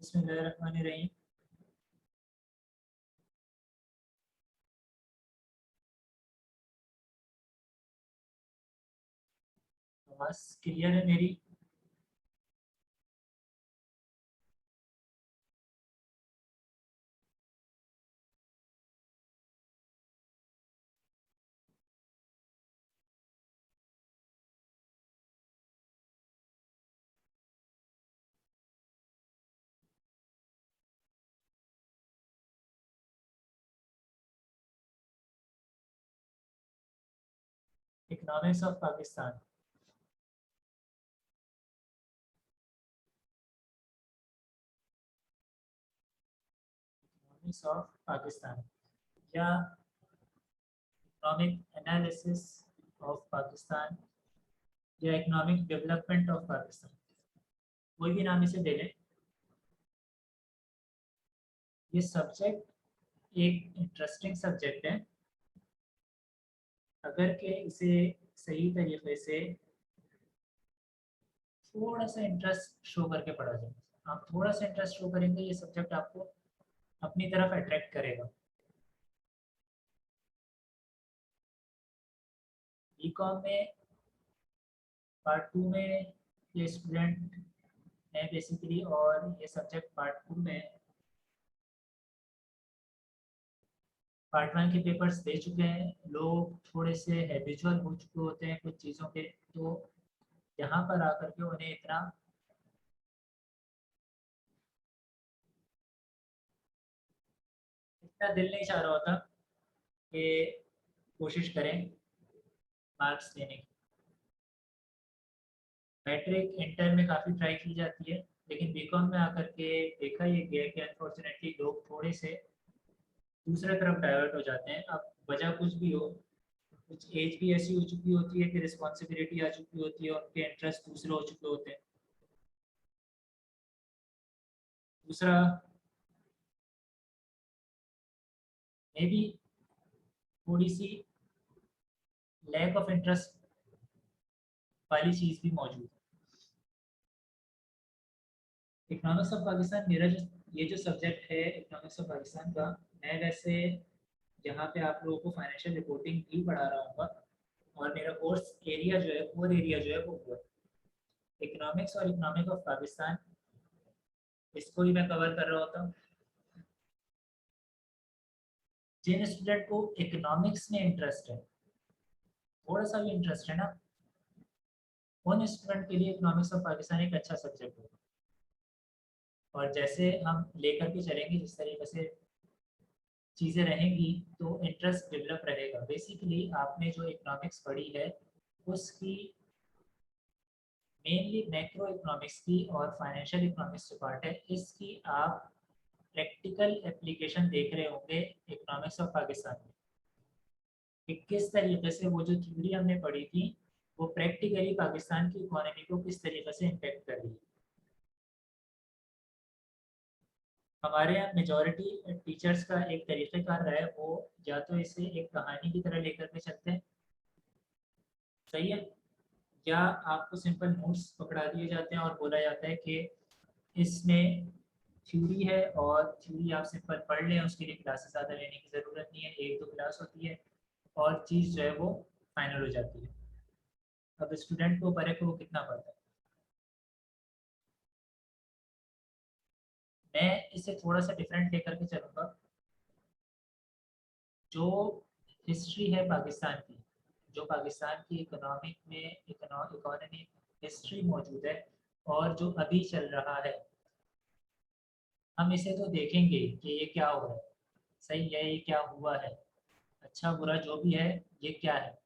बिस्मिल्लाहिर्रहमानिर्रहीम। आवाज़ क्लियर है मेरी? Economics of Pakistan. Economics of Pakistan या इकोनॉमिक एनालिसिस ऑफ पाकिस्तान या इकोनॉमिक डेवलपमेंट ऑफ पाकिस्तान, कोई भी नाम इसे दे लें। ये सब्जेक्ट एक इंटरेस्टिंग सब्जेक्ट है अगर के इसे सही तरीके से थोड़ा सा इंटरेस्ट शो करके पढ़ा जाए। आप थोड़ा सा इंटरेस्ट शो करेंगे, ये सब्जेक्ट आपको अपनी तरफ अट्रैक्ट करेगा। बीकॉम में पार्ट 2 में ये स्टूडेंट है बेसिकली, और ये सब्जेक्ट पार्ट 2 में पार्ट 1 के पेपर्स दे चुके हैं। लोग थोड़े से हैबिचुअल हो चुके होते हैं कुछ चीज़ों के, तो यहाँ पर आकर के उन्हें इतना दिल नहीं चाह रहा होता कि कोशिश करें मार्क्स लेने की। मैट्रिक इंटर में काफ़ी ट्राई की जाती है, लेकिन बीकॉम में आकर के देखा ये गया कि अनफॉर्चुनेटली लोग थोड़े से दूसरे तरफ डाइवर्ट हो जाते हैं। अब वजह कुछ भी हो, कुछ एज भी ऐसी हो चुकी होती है कि रिस्पॉन्सिबिलिटी आ चुकी होती है, उनके इंटरेस्ट दूसरे हो चुके होते हैं। दूसरा मे बी थोड़ी सी लैक ऑफ इंटरेस्ट वाली चीज़ भी मौजूद है। इकोनॉमिक्स ऑफ पाकिस्तान, मेरा जो ये जो सब्जेक्ट है इकोनॉमिक्स ऑफ पाकिस्तान का, मैं वैसे यहाँ पे आप लोगों को फाइनेंशियल रिपोर्टिंग भी पढ़ा रहा हूँ, और मेरा कोर्स एरिया जो है, कोर एरिया जो है वो इकोनॉमिक्स और इकोनॉमिक ऑफ पाकिस्तान, इसको ही मैं कवर कर रहा होता हूँ। जिन स्टूडेंट को इकोनॉमिक्स में इंटरेस्ट है, थोड़ा सा भी इंटरेस्ट है ना, उन स्टूडेंट के लिए इकोनॉमिक्स ऑफ पाकिस्तान एक अच्छा सब्जेक्ट होगा। और जैसे हम लेकर के चलेंगे, जिस तरीके से चीज़ें रहेंगी, तो इंटरेस्ट डेवलप रहेगा। बेसिकली आपने जो इकोनॉमिक्स पढ़ी है उसकी मेनली मैक्रो इकोनॉमिक्स की और फाइनेंशियल इकोनॉमिक्स जो पार्ट है, इसकी आप प्रैक्टिकल एप्लीकेशन देख रहे होंगे इकोनॉमिक्स ऑफ पाकिस्तान में, कि किस तरीके से वो जो थ्योरी हमने पढ़ी थी वो प्रैक्टिकली पाकिस्तान की इकोनॉमी को किस तरीके से इम्पेक्ट कर रही है। हमारे यहाँ मेजॉरिटी टीचर्स का एक तरीक़ेकार रहा है, वो या तो इसे एक कहानी की तरह लेकर के चलते हैं, सही है, या आपको सिंपल नोट्स पकड़ा दिए जाते हैं और बोला जाता है कि इसमें थ्योरी है और थ्योरी आप सिंपल पढ़ लें, उसके लिए क्लासेस ज़्यादा लेने की ज़रूरत नहीं है, एक दो क्लास होती है और चीज़ जो है वो फाइनल हो जाती है। अब स्टूडेंट को ऊपर है कि वो कितना पढ़ता है। मैं इसे थोड़ा सा डिफरेंट लेकर के चलूँगा। जो हिस्ट्री है पाकिस्तान की, जो पाकिस्तान की इकोनॉमिक में इकोनॉमी हिस्ट्री मौजूद है और जो अभी चल रहा है, हम इसे तो देखेंगे कि ये क्या हो रहा है, सही है, ये क्या हुआ है, अच्छा बुरा जो भी है, ये क्या है।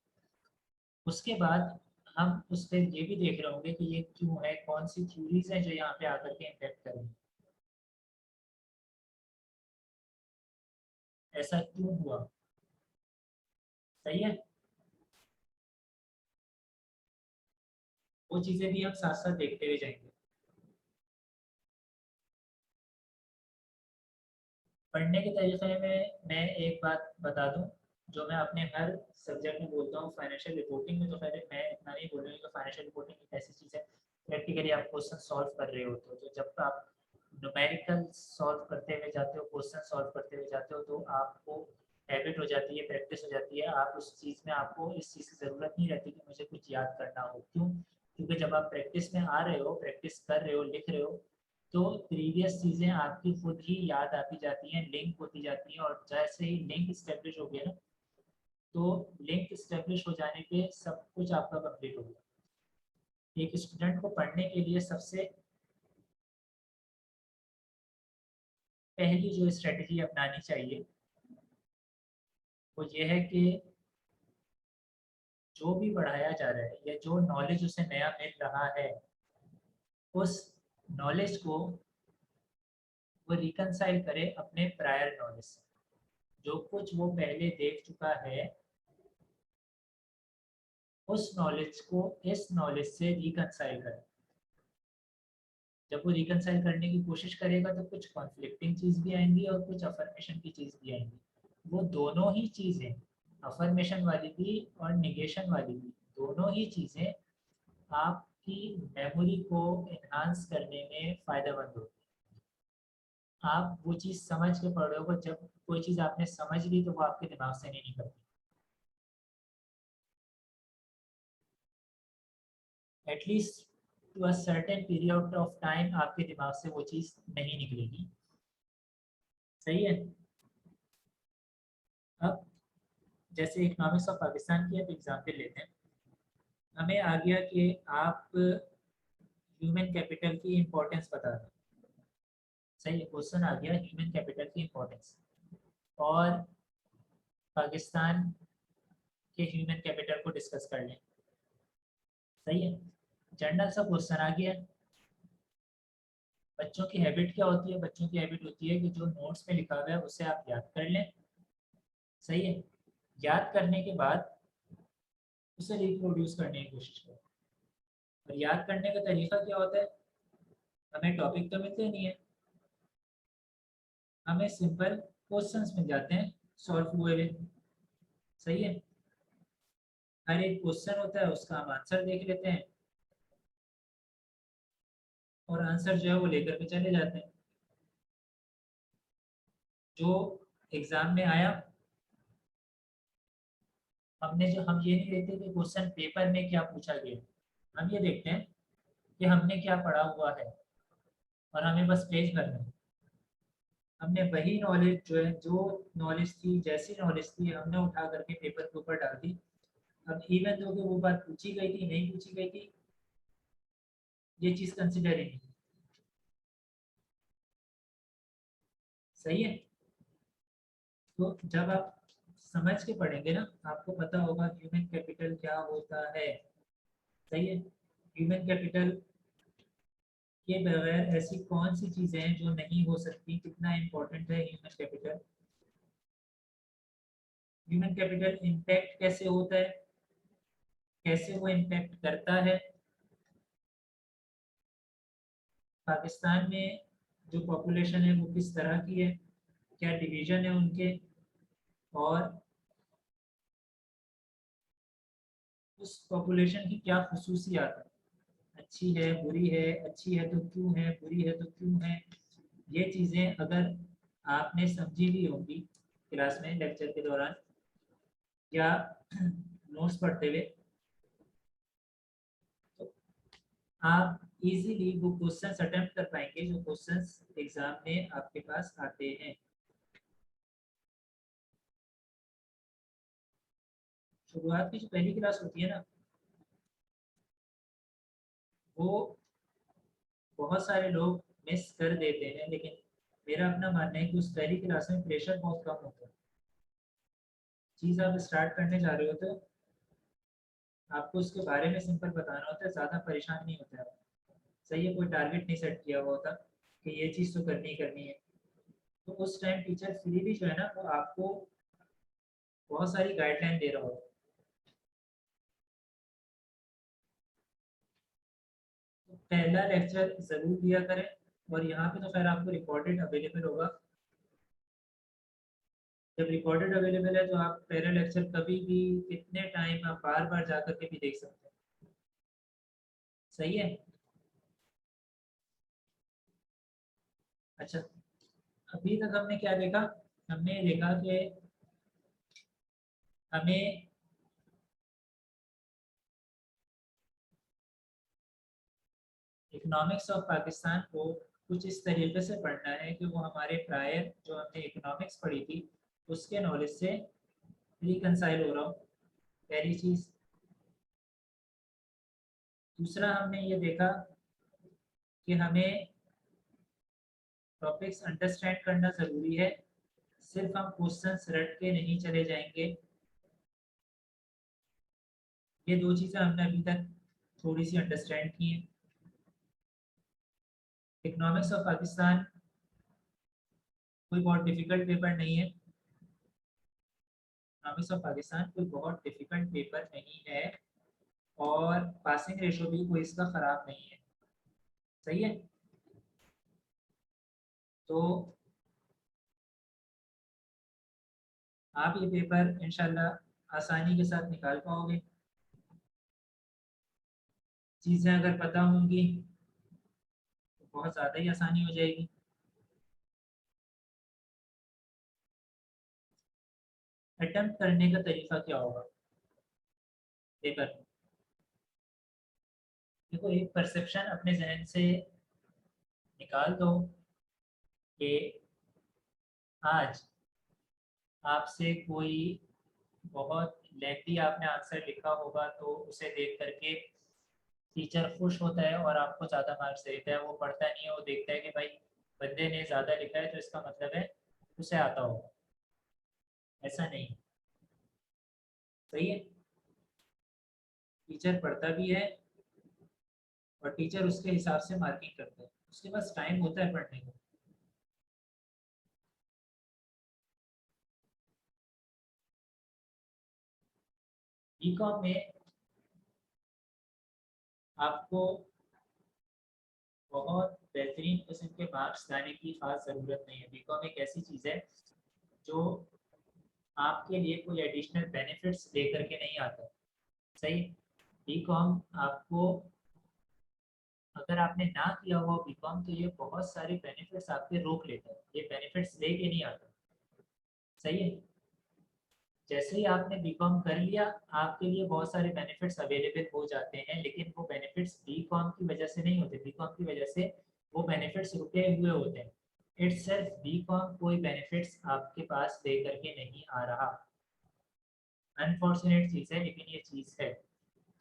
उसके बाद हम उस पर ये भी देख रहे होंगे कि ये क्यों है, कौन सी थ्योरीज हैं जो यहाँ पे आकर के इम्पेक्ट करेंगे, ऐसा क्यों हुआ, सही है। वो चीज़ें भी हम साथ साथ देखते हुए जाएंगे। पढ़ने के तरीके में मैं एक बात बता दूं, जो मैं अपने हर सब्जेक्ट में बोलता हूँ। फाइनेंशियल रिपोर्टिंग में तो पहले मैं इतना नहीं बोलूँगा कि फाइनेंशियल रिपोर्टिंग एक ऐसी चीज़ है प्रैक्टिकली आप क्वेश्चन सॉल्व कर रहे होते हो, तो जब आप न्यूमेरिकल सॉल्व करते हुए जाते हो, क्वेश्चन सॉल्व करते हुए जाते हो, तो आपको हैबिट हो जाती है, प्रैक्टिस हो जाती है। आप उस चीज़ में, आपको इस चीज़ की ज़रूरत नहीं रहती कि मुझे कुछ याद करना हो। क्यों? क्योंकि जब आप प्रैक्टिस में आ रहे हो, प्रैक्टिस कर रहे हो, लिख रहे हो, तो प्रीवियस चीज़ें आपकी खुद ही याद आती जाती हैं, लिंक होती जाती हैं, और जैसे ही लिंक इस्टेब्लिश हो गया ना, तो लिंक इस्टेब्लिश हो जाने पे सब कुछ आपका कंप्लीट हो गया। एक स्टूडेंट को पढ़ने के लिए सबसे पहली जो स्ट्रेटजी अपनानी चाहिए वो ये है कि जो भी पढ़ाया जा रहा है या जो नॉलेज उसे नया मिल रहा है, उस नॉलेज को वो रिकनसाइल करे अपने प्रायर नॉलेज से। जो कुछ वो पहले देख चुका है, उस नॉलेज को इस नॉलेज से रिकनसाइल करे। जब वो रिकनसाइल करने की कोशिश करेगा तो कुछ कॉन्फ्लिक्टिंग चीज़ भी आएंगी और कुछ अफर्मेशन की चीज़ भी आएंगी। वो दोनों ही चीज़ें, अफर्मेशन वाली भी और निगेशन वाली भी, दोनों ही चीज़ें आपकी मेमोरी को एनहांस करने में फ़ायदेमंद होती है। आप वो चीज़ समझ के पढ़ रहे हो, जब कोई चीज़ आपने समझ ली तो वो आपके दिमाग से नहीं निकलती। At least to a certain period of time आपके दिमाग से वो चीज़ नहीं निकलेगी। सही है। अब जैसे इकोनॉमिक्स ऑफ पाकिस्तान की आप एग्जाम्पल लेते हैं, हमें आ गया कि आप ह्यूमन कैपिटल की इम्पोर्टेंस बता दें। सही है, क्वेश्चन आ गया ह्यूमन कैपिटल की इम्पोर्टेंस, और पाकिस्तान के ह्यूमन कैपिटल को डिस्कस कर लें। सही है, जनरल सा क्वेश्चन आ गया। बच्चों की हैबिट क्या होती है? बच्चों की हैबिट होती है कि जो नोट्स में लिखा हुआ है उसे आप याद कर लें। सही है, याद करने के बाद उसे रिप्रोड्यूस करने की कोशिश करें। और याद करने का तरीका क्या होता है? हमें टॉपिक तो मिलते नहीं है, हमें सिंपल क्वेश्चंस मिल जाते हैं सॉल्व हुए हुए। सही है, हर एक क्वेश्चन होता है, उसका हम आंसर देख लेते हैं और आंसर जो है वो लेकर के चले जाते हैं। जो एग्जाम में आया, हम ये नहीं देखते कि क्वेश्चन पेपर में क्या पूछा गया, हम ये देखते हैं कि हमने क्या पढ़ा हुआ है, और हमें बस पेज भरना है। हमने वही नॉलेज जो है, जो नॉलेज थी, जैसी नॉलेज थी, हमने उठा करके पेपर के ऊपर डाल दी। अब इवन दो कि वो बात पूछी गई थी, नहीं पूछी गई थी, ये चीज़ कंसिडर ही नहीं। सही है, तो जब आप समझ के पढ़ेंगे ना, आपको पता होगा ह्यूमन कैपिटल क्या होता है। सही है, ह्यूमन कैपिटल के बगैर ऐसी कौन सी चीज़ें हैं जो नहीं हो सकती, कितना इम्पोर्टेंट है human capital. Human capital impact कैसे होता है, कैसे वो इम्पैक्ट करता है। पाकिस्तान में जो पॉपुलेशन है वो किस तरह की है, क्या डिवीजन है उनके, और उस पॉपुलेशन की क्या खसूसियात है, अच्छी है, बुरी है, अच्छी है तो क्यों है, बुरी है तो क्यों है। ये चीज़ें अगर आपने समझी भी होंगी क्लास में, लेक्चर के दौरान या नोट्स पढ़ते हुए, तो आप इजीली वो क्वेश्चंस अटेम्प्ट कर पाएंगे जो क्वेश्चंस एग्जाम में आपके पास आते हैं। शुरुआत की जो पहली क्लास होती है ना, वो बहुत सारे लोग मिस कर देते हैं, लेकिन मेरा अपना मानना है कि उस पहली क्लास में प्रेशर बहुत कम होता है। चीज़ आप स्टार्ट करने जा रहे हो तो आपको उसके बारे में सिंपल बताना होता है, ज़्यादा परेशान नहीं होता है। सही है, कोई टारगेट नहीं सेट किया हुआ होता कि ये चीज़ तो करनी ही करनी है। तो उस टाइम टीचर फ्रीली जो है ना, वो आपको बहुत सारी गाइडलाइन दे रहा होता है। तो पहला लेक्चर ज़रूर दिया करें, और यहाँ पे तो खैर आपको रिकॉर्डेड अवेलेबल होगा। जब रिकॉर्डेड अवेलेबल है तो आप पहला लेक्चर कभी भी, कितने टाइम, आप बार बार जा करके भी देख सकते हैं। सही है। अच्छा, अभी तक हमने क्या देखा? हमने देखा कि हमें इकोनॉमिक्स ऑफ पाकिस्तान को कुछ इस तरीके से पढ़ना है कि वो हमारे प्रायर जो हमने इकोनॉमिक्स पढ़ी थी उसके नॉलेज से रिकंसाइल हो रहा हो, पहली चीज़। दूसरा हमने ये देखा कि हमें टॉपिक्स अंडरस्टैंड करना ज़रूरी है, सिर्फ हम क्वेश्चंस रट के नहीं चले जाएंगे। ये दो चीज़ें हमने अभी तक थोड़ी सी अंडरस्टैंड की हैं। इकोनॉमिक्स ऑफ पाकिस्तान कोई बहुत डिफिकल्ट पेपर नहीं है। इकोनॉमिक्स ऑफ पाकिस्तान कोई बहुत डिफिकल्ट पेपर नहीं है, और पासिंग रेशो भी कोई इसका ख़राब नहीं है। सही है। तो आप ये पेपर इंशाल्लाह आसानी के साथ निकाल पाओगे। चीज़ें अगर पता होंगी तो बहुत ज़्यादा ही आसानी हो जाएगी। अटेम्प्ट करने का तरीका क्या होगा पेपर में? देखो, एक परसेप्शन अपने जहन से निकाल दो कि आज आपसे कोई बहुत लेंथी आपने आंसर लिखा होगा तो उसे देख करके टीचर खुश होता है और आपको ज़्यादा मार्क्स देता है। वो पढ़ता नहीं है, वो देखता है कि भाई बंदे ने ज़्यादा लिखा है तो इसका मतलब है उसे आता होगा। ऐसा नहीं। सही है। टीचर पढ़ता भी है और टीचर उसके हिसाब से मार्किंग करता है, उसके पास टाइम होता है पढ़ने का। बीकॉम में आपको बहुत बेहतरीन किस्म के मार्क्स लाने की खास ज़रूरत नहीं है। बीकॉम एक ऐसी चीज़ है जो आपके लिए कोई एडिशनल बेनिफिट्स लेकर के नहीं आता। सही। बीकॉम आपको, अगर आपने ना किया हुआ बीकॉम तो ये बहुत सारे बेनिफिट्स आपके रोक लेता है, ये बेनिफिट्स लेके नहीं आता। सही है। जैसे ही आपने बीकॉम कर लिया आपके लिए बहुत सारे बेनिफिट्स अवेलेबल हो जाते हैं, लेकिन वो बेनिफिट्स बीकॉम की वजह से नहीं होते, बीकॉम की वजह से वो बेनिफिट्स रुके हुए होते हैं। इट्स सेल्फ बीकॉम कोई बेनिफिट्स आपके पास दे करके नहीं आ रहा। अनफॉर्चुनेट चीज़ है लेकिन ये चीज़ है।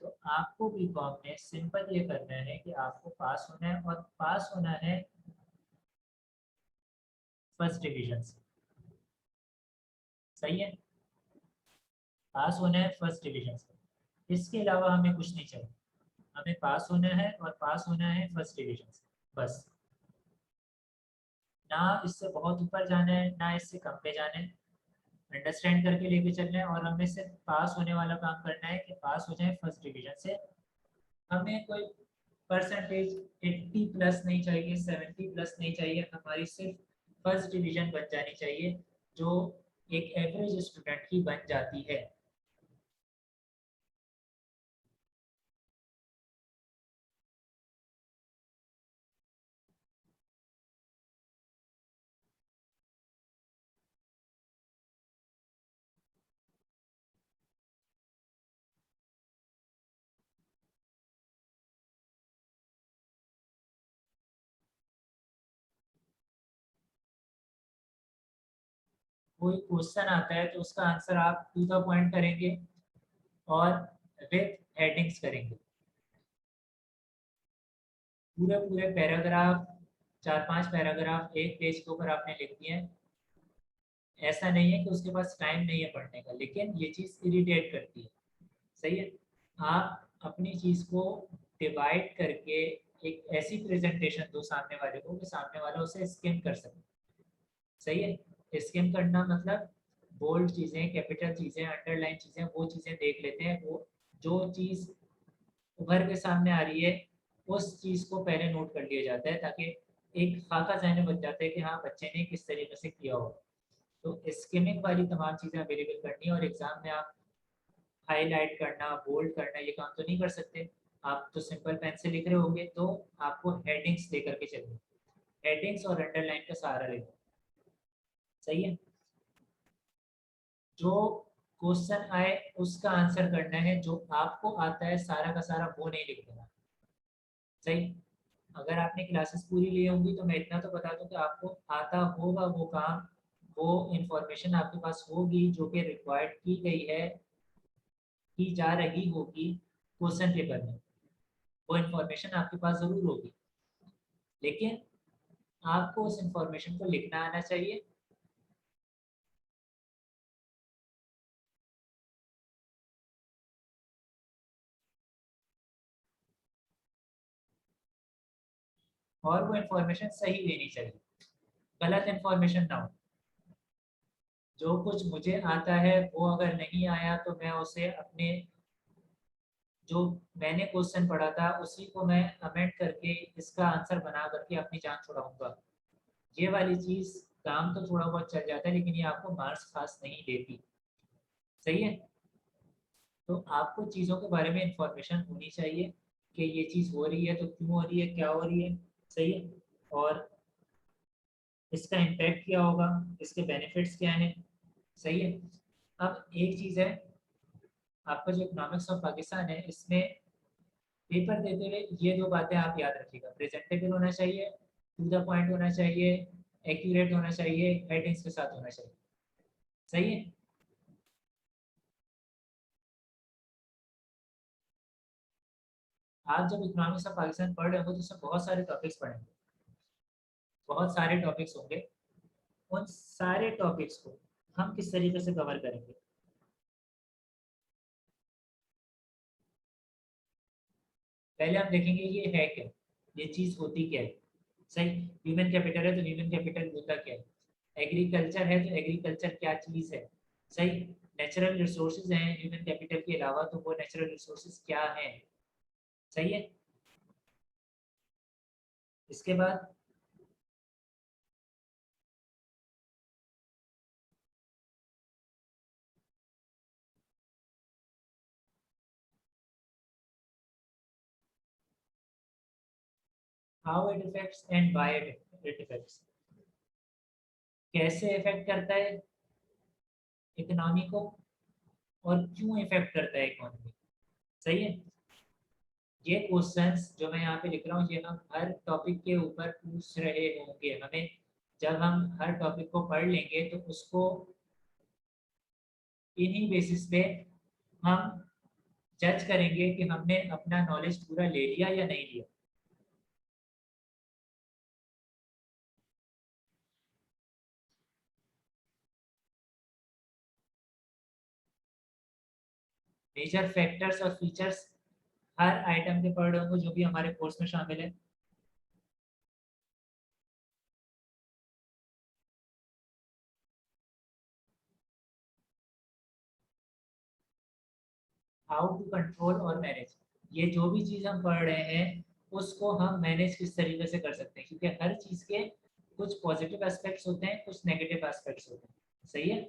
तो आपको बीकॉम में सिंपल ये करना है कि आपको पास होना है, और पास होना है फर्स्ट डिवीजन से। सही है। पास होना है फर्स्ट डिवीजन से, इसके अलावा हमें कुछ नहीं चाहिए। हमें पास होना है और पास होना है फर्स्ट डिवीजन से, बस। ना इससे बहुत ऊपर जाना है ना इससे कम पे जाना है। अंडरस्टैंड करके लेके चलना है और हमें सिर्फ पास होने वाला काम करना है कि पास हो जाए फर्स्ट डिवीजन से। हमें कोई परसेंटेज 80 प्लस नहीं चाहिए, 70 प्लस नहीं चाहिए, हमारी सिर्फ फर्स्ट डिवीजन बन जानी चाहिए, जो एक एवरेज स्टूडेंट की बन जाती है। कोई क्वेश्चन आता है तो उसका आंसर आप टू द पॉइंट करेंगे और विथ हेडिंग्स करेंगे। पूरे पूरे पैराग्राफ, 4-5 पैराग्राफ एक पेज के ऊपर आपने लिख दिए हैं। ऐसा नहीं है कि उसके पास टाइम नहीं है पढ़ने का, लेकिन ये चीज़ इरिटेट करती है। सही है। आप अपनी चीज़ को डिवाइड करके एक ऐसी प्रेजेंटेशन दो सामने वाले को कि सामने वाला उसे स्किम कर सके। सही है। स्किम करना मतलब बोल्ड चीज़ें, कैपिटल चीज़ें, अंडरलाइन चीज़ें, वो चीज़ें देख लेते हैं। वो जो चीज़ उभर के सामने आ रही है उस चीज़ को पहले नोट कर लिया जाता है, ताकि एक खाका जहन में बन जाता है कि हाँ बच्चे ने किस तरीके से किया हो। तो स्किमिंग वाली तमाम चीज़ें अवेलेबल करनी है, और एग्जाम में आप हाईलाइट करना, बोल्ड करना, ये काम तो नहीं कर सकते। आप तो सिंपल पेन से लिख रहे होंगे, तो आपको हेडिंग्स दे करके चलनी। हेडिंग्स और अंडरलाइन का सहारा लेना। सही है। जो क्वेश्चन आए उसका आंसर करना है, जो आपको आता है सारा का सारा वो नहीं लिख देना। सही। अगर आपने क्लासेस पूरी ली होंगी तो मैं इतना तो बता दूं कि आपको आता होगा वो काम, वो इंफॉर्मेशन आपके पास होगी जो कि रिक्वायर्ड की गई है, की जा रही होगी क्वेश्चन पेपर में। वो इंफॉर्मेशन आपके पास जरूर होगी, लेकिन आपको उस इंफॉर्मेशन को लिखना आना चाहिए। और वो इंफॉर्मेशन सही देनी चाहिए, गलत इंफॉर्मेशन ना हो। जो कुछ मुझे आता है वो अगर नहीं आया तो मैं उसे अपने, जो मैंने क्वेश्चन पढ़ा था उसी को मैं अमेंड करके इसका आंसर बना करके अपनी जान छुड़ाऊंगा। ये वाली चीज काम तो थोड़ा बहुत चल जाता है, लेकिन ये आपको मार्क्स खास नहीं देती। सही है। तो आपको चीज़ों के बारे में इंफॉर्मेशन होनी चाहिए कि ये चीज़ हो रही है तो क्यों हो रही है, क्या हो रही है। सही है। और इसका इम्पैक्ट क्या होगा, इसके बेनिफिट्स क्या हैं। सही है। अब एक चीज़ है, आपका जो इकोनॉमिक्स ऑफ पाकिस्तान है इसमें पेपर देते हुए ये दो बातें आप याद रखिएगा। प्रेजेंटेबल होना चाहिए, टू द पॉइंट होना चाहिए, एक्यूरेट होना चाहिए, हेडिंग्स के साथ होना चाहिए। सही है। आप जब इकोनॉमिक्स ऑफ पाकिस्तान पढ़ रहे हो तो उसमें बहुत सारे टॉपिक्स पढ़ेंगे, बहुत सारे टॉपिक्स होंगे। उन सारे टॉपिक्स को हम किस तरीके से कवर करेंगे। पहले हम देखेंगे ये है क्या, ये चीज होती क्या है। सही। ह्यूमन कैपिटल है तो ह्यूमन कैपिटल होता क्या है। एग्रीकल्चर है तो एग्रीकल्चर क्या चीज है। सही। नेचुरल रिसोर्सेज हैं ह्यूमन कैपिटल के अलावा तो वो नेचुरल रिसोर्सेज क्या हैं। सही है। इसके बाद how it effects and why it effects, कैसे इफेक्ट करता है इकोनॉमी को और क्यों इफेक्ट करता है इकोनॉमी। सही है। ये क्वेश्चंस जो मैं यहाँ पे लिख रहा हूँ ये हम हर टॉपिक के ऊपर पूछ रहे होंगे हमें। जब हम हर टॉपिक को पढ़ लेंगे तो उसको इन्हीं बेसिस पे हम जज करेंगे कि हमने अपना नॉलेज पूरा ले लिया या नहीं लिया। मेजर फैक्टर्स और फीचर्स हर आइटम के पढ़ रहे होंगे जो भी हमारे कोर्स में शामिल है। हाउ टू कंट्रोल और मैनेज, ये जो भी चीज़ हम पढ़ रहे हैं उसको हम मैनेज किस तरीके से कर सकते हैं, क्योंकि हर चीज़ के कुछ पॉजिटिव एस्पेक्ट्स होते हैं, कुछ नेगेटिव एस्पेक्ट्स होते हैं। सही है।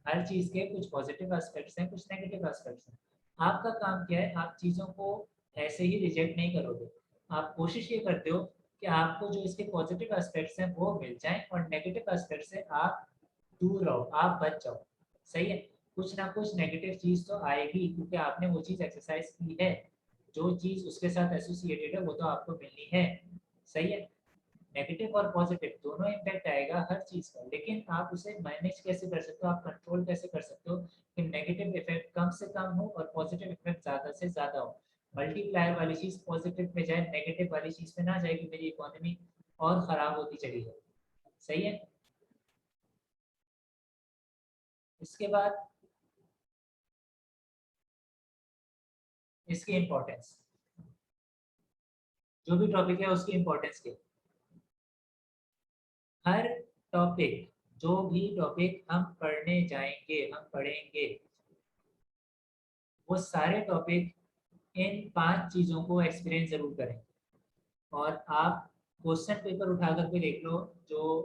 हर चीज़ के कुछ पॉजिटिव एस्पेक्ट्स हैं, कुछ नेगेटिव एस्पेक्ट्स हैं। आपका काम क्या है, आप चीज़ों को ऐसे ही रिजेक्ट नहीं करोगे। आप कोशिश ये करते हो कि आपको जो इसके पॉजिटिव एस्पेक्ट्स हैं वो मिल जाएं और नेगेटिव एस्पेक्ट से आप दूर रहो, आप बच जाओ। सही है। कुछ ना कुछ नेगेटिव चीज तो आएगी, क्योंकि आपने वो चीज एक्सरसाइज की है। जो चीज उसके साथ एसोसिएटेड है वो तो आपको मिलनी है। सही है। नेगेटिव और पॉजिटिव दोनों इम्पैक्ट आएगा हर चीज का, लेकिन आप उसे मैनेज कैसे कर सकते हो, आप कंट्रोल कैसे कर सकते हो कि नेगेटिव इफेक्ट कम से कम हो और पॉजिटिव इफेक्ट ज्यादा से ज्यादा हो। मल्टीप्लायर वाली चीज पॉजिटिव में जाए, नेगेटिव वाली चीज में ना जाए कि मेरी इकोनॉमी और खराब होती चली जाए। सही है। इसके बाद इसकी इम्पोर्टेंस, जो भी टॉपिक है उसकी इम्पोर्टेंस के, हर टॉपिक, जो भी टॉपिक हम पढ़ने जाएंगे, हम पढ़ेंगे, वो सारे टॉपिक इन 5 चीज़ों को एक्सपीरियंस जरूर करें। और आप क्वेश्चन पेपर उठा करके देख लो, जो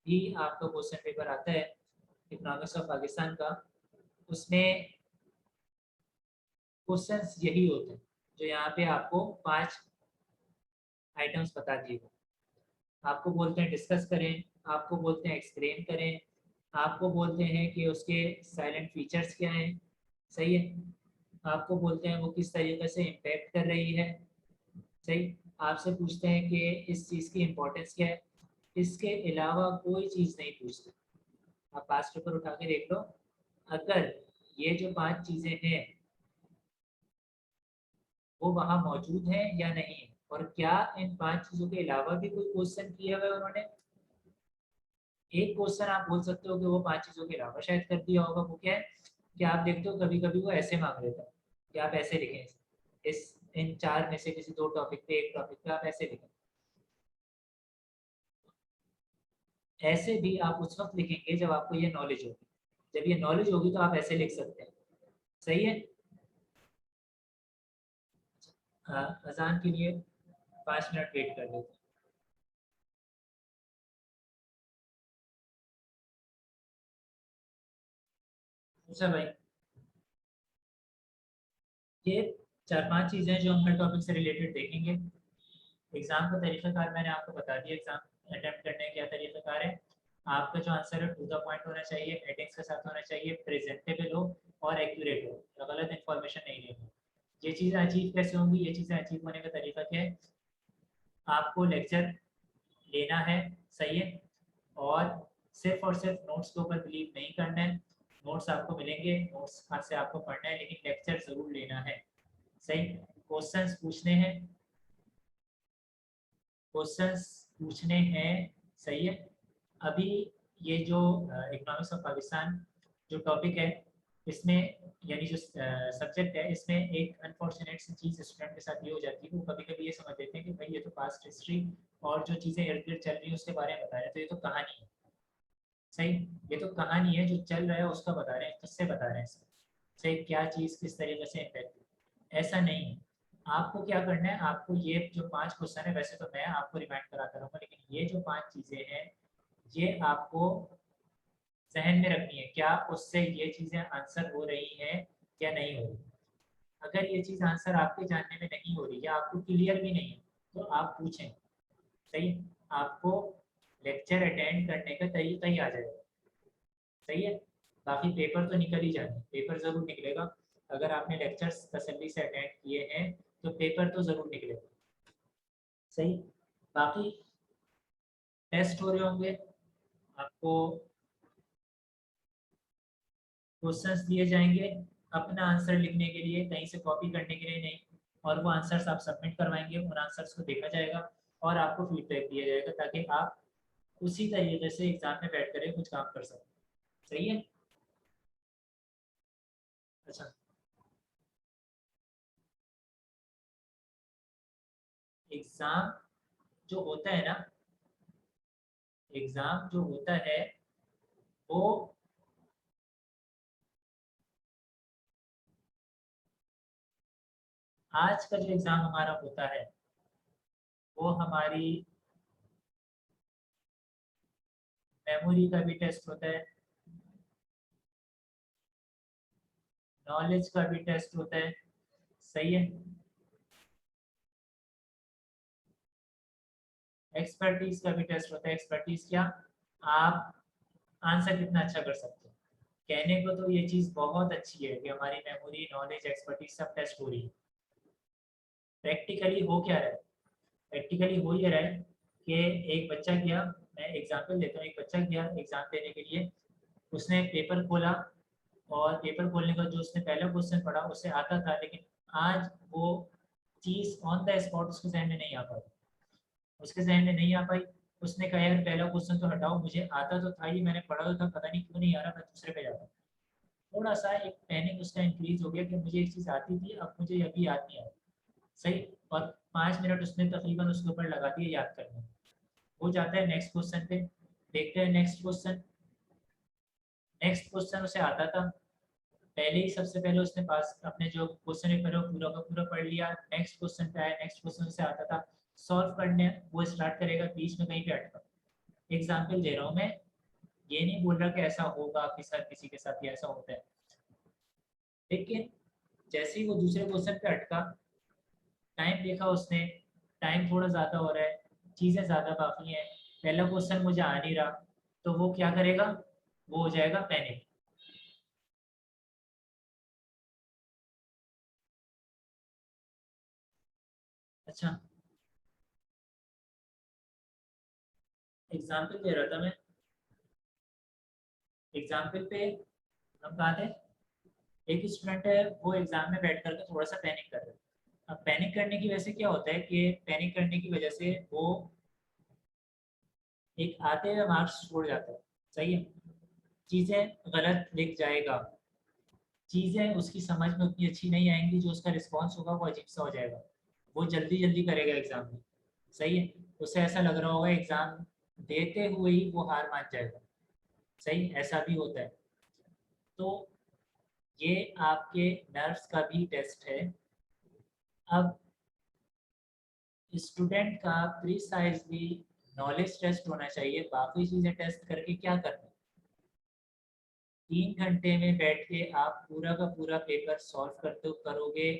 भी आपका क्वेश्चन पेपर आता है इकोनॉमिक्स ऑफ पाकिस्तान का, उसमें क्वेश्चंस यही होते हैं जो यहाँ पे आपको 5 आइटम्स बता दिए गए। आपको बोलते हैं डिस्कस करें, आपको बोलते हैं एक्सप्लेन करें, आपको बोलते हैं कि उसके साइलेंट फीचर्स क्या हैं, सही है, आपको बोलते हैं वो किस तरीके से इम्पेक्ट कर रही है, सही, आपसे पूछते हैं कि इस चीज़ की इम्पोर्टेंस क्या है। इसके अलावा कोई चीज़ नहीं पूछते। आप पास्ट पेपर उठा के देख लो, अगर ये जो 5 चीज़ें हैं वो वहाँ मौजूद हैं या नहीं है, और क्या इन 5 चीज़ों के अलावा भी कोई क्वेश्चन किया हुआ है उन्होंने। एक क्वेश्चन आप बोल सकते हो कि वो 5 चीज़ों के अलावा शायद कर दिया होगा, वो क्या है कि आप देखते हो कभी कभी वो ऐसे मांग लेता है कि आप ऐसे लिखें, इस इन 4 में से किसी 2 टॉपिक पे, एक टॉपिक पे आप ऐसे लिखें। ऐसे भी आप उस वक्त लिखेंगे जब आपको ये नॉलेज होगी। जब ये नॉलेज होगी तो आप ऐसे लिख सकते हैं, सही है। अजान के लिए 5 मिनट वेट कर लेते हैं। अच्छा भाई, ये 4-5 चीज़ें जो हम हर टॉपिक से रिलेटेड देखेंगे। एग्जाम का तरीकाकार मैंने आपको बता दिया, एग्जाम अटेम्प्ट करने का क्या तरीकाकार है। आपका जो आंसर है टू द पॉइंट होना चाहिए, हेडिंग्स के साथ होना चाहिए, प्रेजेंटेबल हो और एक्यूरेट हो, या गलत इन्फॉर्मेशन नहीं देनी। ये चीज़ें अचीव कैसे होंगी, ये चीज़ें अचीव होने का तरीका क्या है। आपको लेक्चर लेना है, सही है, और सिर्फ नोट्स के ऊपर बिलीव नहीं करना है। नोट्स आपको मिलेंगे, नोट्स से आपको पढ़ना है, लेकिन लेक्चर जरूर लेना है, सही। क्वेश्चंस पूछने हैं, क्वेश्चंस पूछने हैं, सही है। अभी ये जो इकोनॉमिक्स ऑफ पाकिस्तान जो टॉपिक है, इसमें यानी जो सब्जेक्ट है, इसमें एक अनफॉर्चुनेट सी चीज़ स्टूडेंट के साथ ये हो जाती है, वो कभी कभी ये समझ लेते हैं कि भाई ये तो पास्ट हिस्ट्री और जो चीज़ें इर्द गिर्द चल रही है उसके बारे में बता रहे हैं, तो ये तो कहानी है, सही। ये तो कहानी है, जो चल रहा है उसका बता रहे हैं, किससे बता रहे हैं इसमें, सही, क्या चीज़ किस तरीके से इम्पैक्ट। ऐसा नहीं है। आपको क्या करना है, आपको ये जो 5 क्वेश्चन है, वैसे तो मैं आपको रिमाइंड कराता रहूँगा, लेकिन ये जो 5 चीज़ें हैं ये आपको जहन में रखनी है, क्या उससे ये चीज़ें आंसर हो रही हैं या नहीं हो रही। अगर ये चीज़ आंसर आपके जानने में नहीं हो रही या आपको क्लियर भी नहीं है, तो आप पूछें, सही। आपको लेक्चर अटेंड करने का तरीका ही आ जाएगा, सही है। बाकी पेपर तो निकल ही जाने, पेपर ज़रूर निकलेगा। अगर आपने लेक्चर्स तसल्ली से अटेंड किए हैं तो पेपर तो ज़रूर निकलेगा, सही। बाकी टेस्ट हो रहे होंगे, आपको क्वेश्चंस दिए जाएंगे अपना आंसर लिखने के लिए, कहीं से कॉपी करने के लिए नहीं, और वो आंसर्स आप सबमिट करवाएंगे, उन आंसर्स को देखा जाएगा और आपको फीडबैक दिया जाएगा, ताकि आप उसी तरीके से एग्जाम में बैठ कर कुछ काम कर सकें, सही है। अच्छा, एग्ज़ाम जो होता है ना, एग्ज़ाम जो होता है वो आज का जो एग्ज़ाम हमारा होता है वो हमारी मेमोरी का भी टेस्ट होता है, नॉलेज का भी टेस्ट होता है, सही है, एक्सपर्टीज का भी टेस्ट होता है। एक्सपर्टीज क्या, आप आंसर कितना अच्छा कर सकते हो। कहने को तो ये चीज़ बहुत अच्छी है कि हमारी मेमोरी, नॉलेज, एक्सपर्टीज सब टेस्ट हो रही है। प्रैक्टिकली हो क्या रहा है, प्रैक्टिकली हो ये रहा है कि एक बच्चा गया, मैं एग्जाम्पल देता हूँ, एक बच्चा गया एग्जाम देने के लिए, उसने एक पेपर खोला, और पेपर खोलने का जो उसने पहला क्वेश्चन पढ़ा उसे आता था, लेकिन आज वो चीज़ ऑन द स्पॉट उसके जहन में नहीं आ पाई, उसके जहन में नहीं आ पाई। उसने कहा यार पहला क्वेश्चन तो हटाओ, मुझे आता तो था ही, मैंने पढ़ा तो था, पता नहीं क्यों नहीं आ रहा, मैं दूसरे पे जाता हूँ। थोड़ा सा एक पैनिक उसका इंक्रीज हो गया कि मुझे एक चीज़ आती थी, अब मुझे अभी याद नहीं आ रही, सही। और 5 मिनट उसने तकरीबन उसके ऊपर लगा दिए याद करने में। हो जाता है नेक्स्ट क्वेश्चन पे, देखते हैं नेक्स्ट क्वेश्चन। नेक्स्ट क्वेश्चन उसे आता था, पहले ही सबसे पहले उसने पास अपने जो क्वेश्चन पेपर है वो पूरा का पूरा पढ़ लिया। नेक्स्ट क्वेश्चन पे आया, नेक्स्ट क्वेश्चन उसे आता था, सॉल्व करने वो स्टार्ट करेगा, बीच में कहीं पे अटका। एग्जाम्पल दे रहा हूँ मैं, ये नहीं बोल रहा कि ऐसा होगा आपके साथ, किसी के साथ ही ऐसा होता है, लेकिन जैसे ही वो दूसरे क्वेश्चन पे अटका, टाइम देखा उसने, टाइम थोड़ा ज़्यादा हो रहा है, चीज़ें ज़्यादा काफ़ी हैं, पहला क्वेश्चन मुझे आ नहीं रहा, तो वो क्या करेगा, वो हो जाएगा पैनिक। अच्छा, एग्जाम्पल दे रहा था मैं। एग्जाम्पल पे हम कहा थे, एक स्टूडेंट है, वो एग्जाम में बैठ करके थोड़ा सा पैनिक कर रहा है। अब पैनिक करने की वजह से क्या होता है कि पैनिक करने की वजह से वो एक आते हुए मार्क्स छोड़ जाता है। सही है, चीज़ें गलत लिख जाएगा, चीज़ें उसकी समझ में उतनी अच्छी नहीं आएंगी, जो उसका रिस्पॉन्स होगा वो अजीब सा हो जाएगा, वो जल्दी जल्दी करेगा एग्जाम में। सही है, उसे ऐसा लग रहा होगा एग्जाम देते हुए ही वो हार मान जाएगा। सही, ऐसा भी होता है। तो ये आपके नर्व्स का भी टेस्ट है। अब स्टूडेंट का प्रिसाइजली नॉलेज टेस्ट होना चाहिए, बाकी चीज़ें टेस्ट करके क्या करना है। 3 घंटे में बैठ के आप पूरा का पूरा पेपर सॉल्व करते करोगे,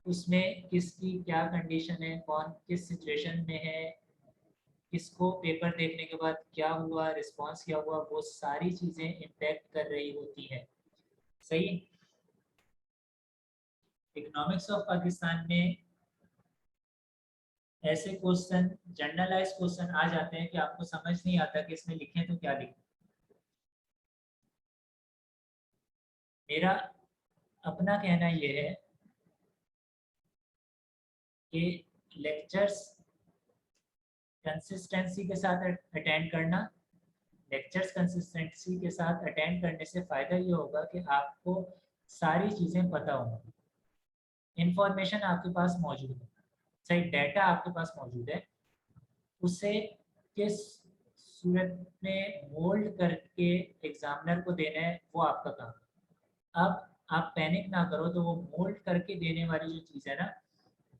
उसमें किसकी क्या कंडीशन है, कौन किस सिचुएशन में है, किसको पेपर देखने के बाद क्या हुआ, रिस्पांस क्या हुआ, वो सारी चीज़ें इम्पैक्ट कर रही होती हैं। सही। इकोनॉमिक्स ऑफ पाकिस्तान में ऐसे क्वेश्चन, जनरलाइज क्वेश्चन आ जाते हैं कि आपको समझ नहीं आता कि इसमें लिखें तो क्या लिखें। मेरा अपना कहना ये है कि लेक्चर्स कंसिस्टेंसी के साथ अटेंड करना, लेक्चर्स कंसिस्टेंसी के साथ अटेंड करने से फ़ायदा ये होगा कि आपको सारी चीज़ें पता होंगी, इंफॉर्मेशन आपके पास मौजूद है, सही डाटा आपके पास मौजूद है, उसे किस सूरत में मोल्ड करके एग्जामिनर को देना है वो आपका काम है। अब आप पैनिक ना करो, तो वो मोल्ड करके देने वाली जो चीज़ है ना,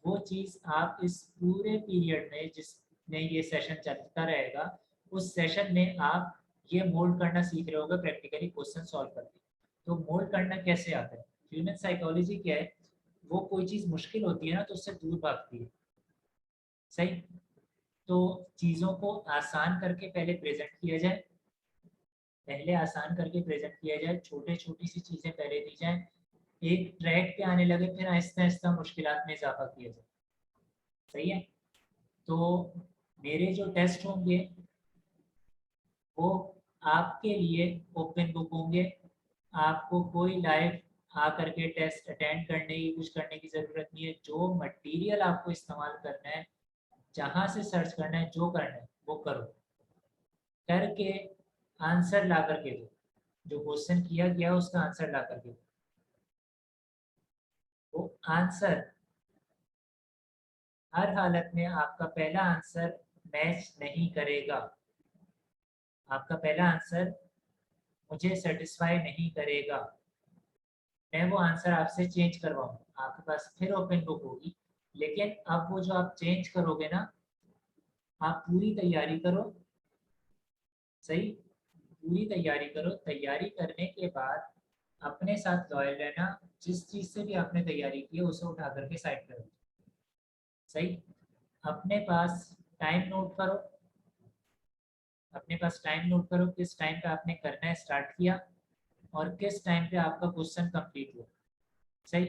वो चीज़ आप इस पूरे पीरियड में जिसमें ये सेशन चलता रहेगा, उस सेशन में आप ये मोल्ड करना सीख रहे होगे प्रैक्टिकली क्वेश्चन सॉल्व करके। तो मोल्ड करना कैसे आता है, ह्यूमन साइकोलॉजी क्या है, वो कोई चीज़ मुश्किल होती है ना तो उससे दूर भागती है। सही, तो चीज़ों को आसान करके पहले प्रेजेंट किया जाए, पहले आसान करके प्रेजेंट किया जाए, छोटे छोटी सी चीज़ें पहले दी जाए, एक ट्रैक पे आने लगे, फिर आहिस्ता आहिस्ता मुश्किलात में इजाफा किया जाए। सही है। तो मेरे जो टेस्ट होंगे वो आपके लिए ओपन बुक होंगे, आपको कोई लाइव आकर के टेस्ट अटेंड करने की कुछ करने की ज़रूरत नहीं है। जो मटेरियल आपको इस्तेमाल करना है, जहाँ से सर्च करना है, जो करना है वो करो, करके आंसर ला करके दो, जो क्वेश्चन किया गया उसका आंसर ला करके दो। वो आंसर हर हालत में आपका पहला आंसर मैच नहीं करेगा, आपका पहला आंसर मुझे सेटिस्फाई नहीं करेगा, मैं वो आंसर आपसे चेंज करवाऊंगा, आपके पास फिर ओपन बुक होगी। लेकिन अब वो जो आप चेंज करोगे ना, आप पूरी तैयारी करो। सही, पूरी तैयारी करो, तैयारी करने के बाद अपने साथ लॉयल रहना, जिस चीज़ से भी आपने तैयारी की है उसे उठा करके साइड करो। सही, अपने पास टाइम नोट करो, अपने पास टाइम नोट करो, किस टाइम पे आपने करना है स्टार्ट किया और किस टाइम पे आपका क्वेश्चन कंप्लीट हुआ। सही,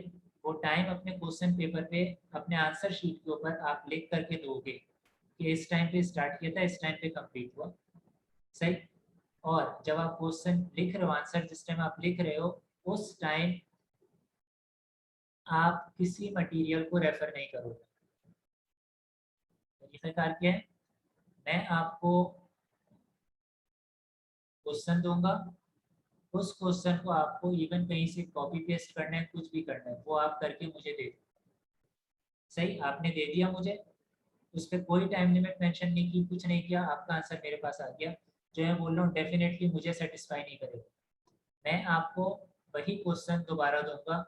वो टाइम अपने क्वेश्चन पेपर पे, अपने आंसर शीट के ऊपर आप लिख करके दोगे कि इस टाइम पे स्टार्ट किया था, इस टाइम पे कंप्लीट हुआ। सही, और जब आप क्वेश्चन लिख रहे हो, आंसर जिस टाइम आप लिख रहे हो, उस टाइम आप किसी मटेरियल को रेफर नहीं करोगे। तरीक़ाकार क्या है, मैं आपको क्वेश्चन दूंगा, उस क्वेश्चन को आपको इवन कहीं से कॉपी पेस्ट करना है, कुछ भी करना है, वो आप करके मुझे दे दो। सही, आपने दे दिया मुझे, उस पर कोई टाइम लिमिट मेंशन नहीं की, कुछ नहीं किया, आपका आंसर मेरे पास आ गया। जो मैं बोल रहा हूँ डेफिनेटली मुझे सेटिस्फाई नहीं करेगा, मैं आपको वही क्वेश्चन दोबारा दूंगा।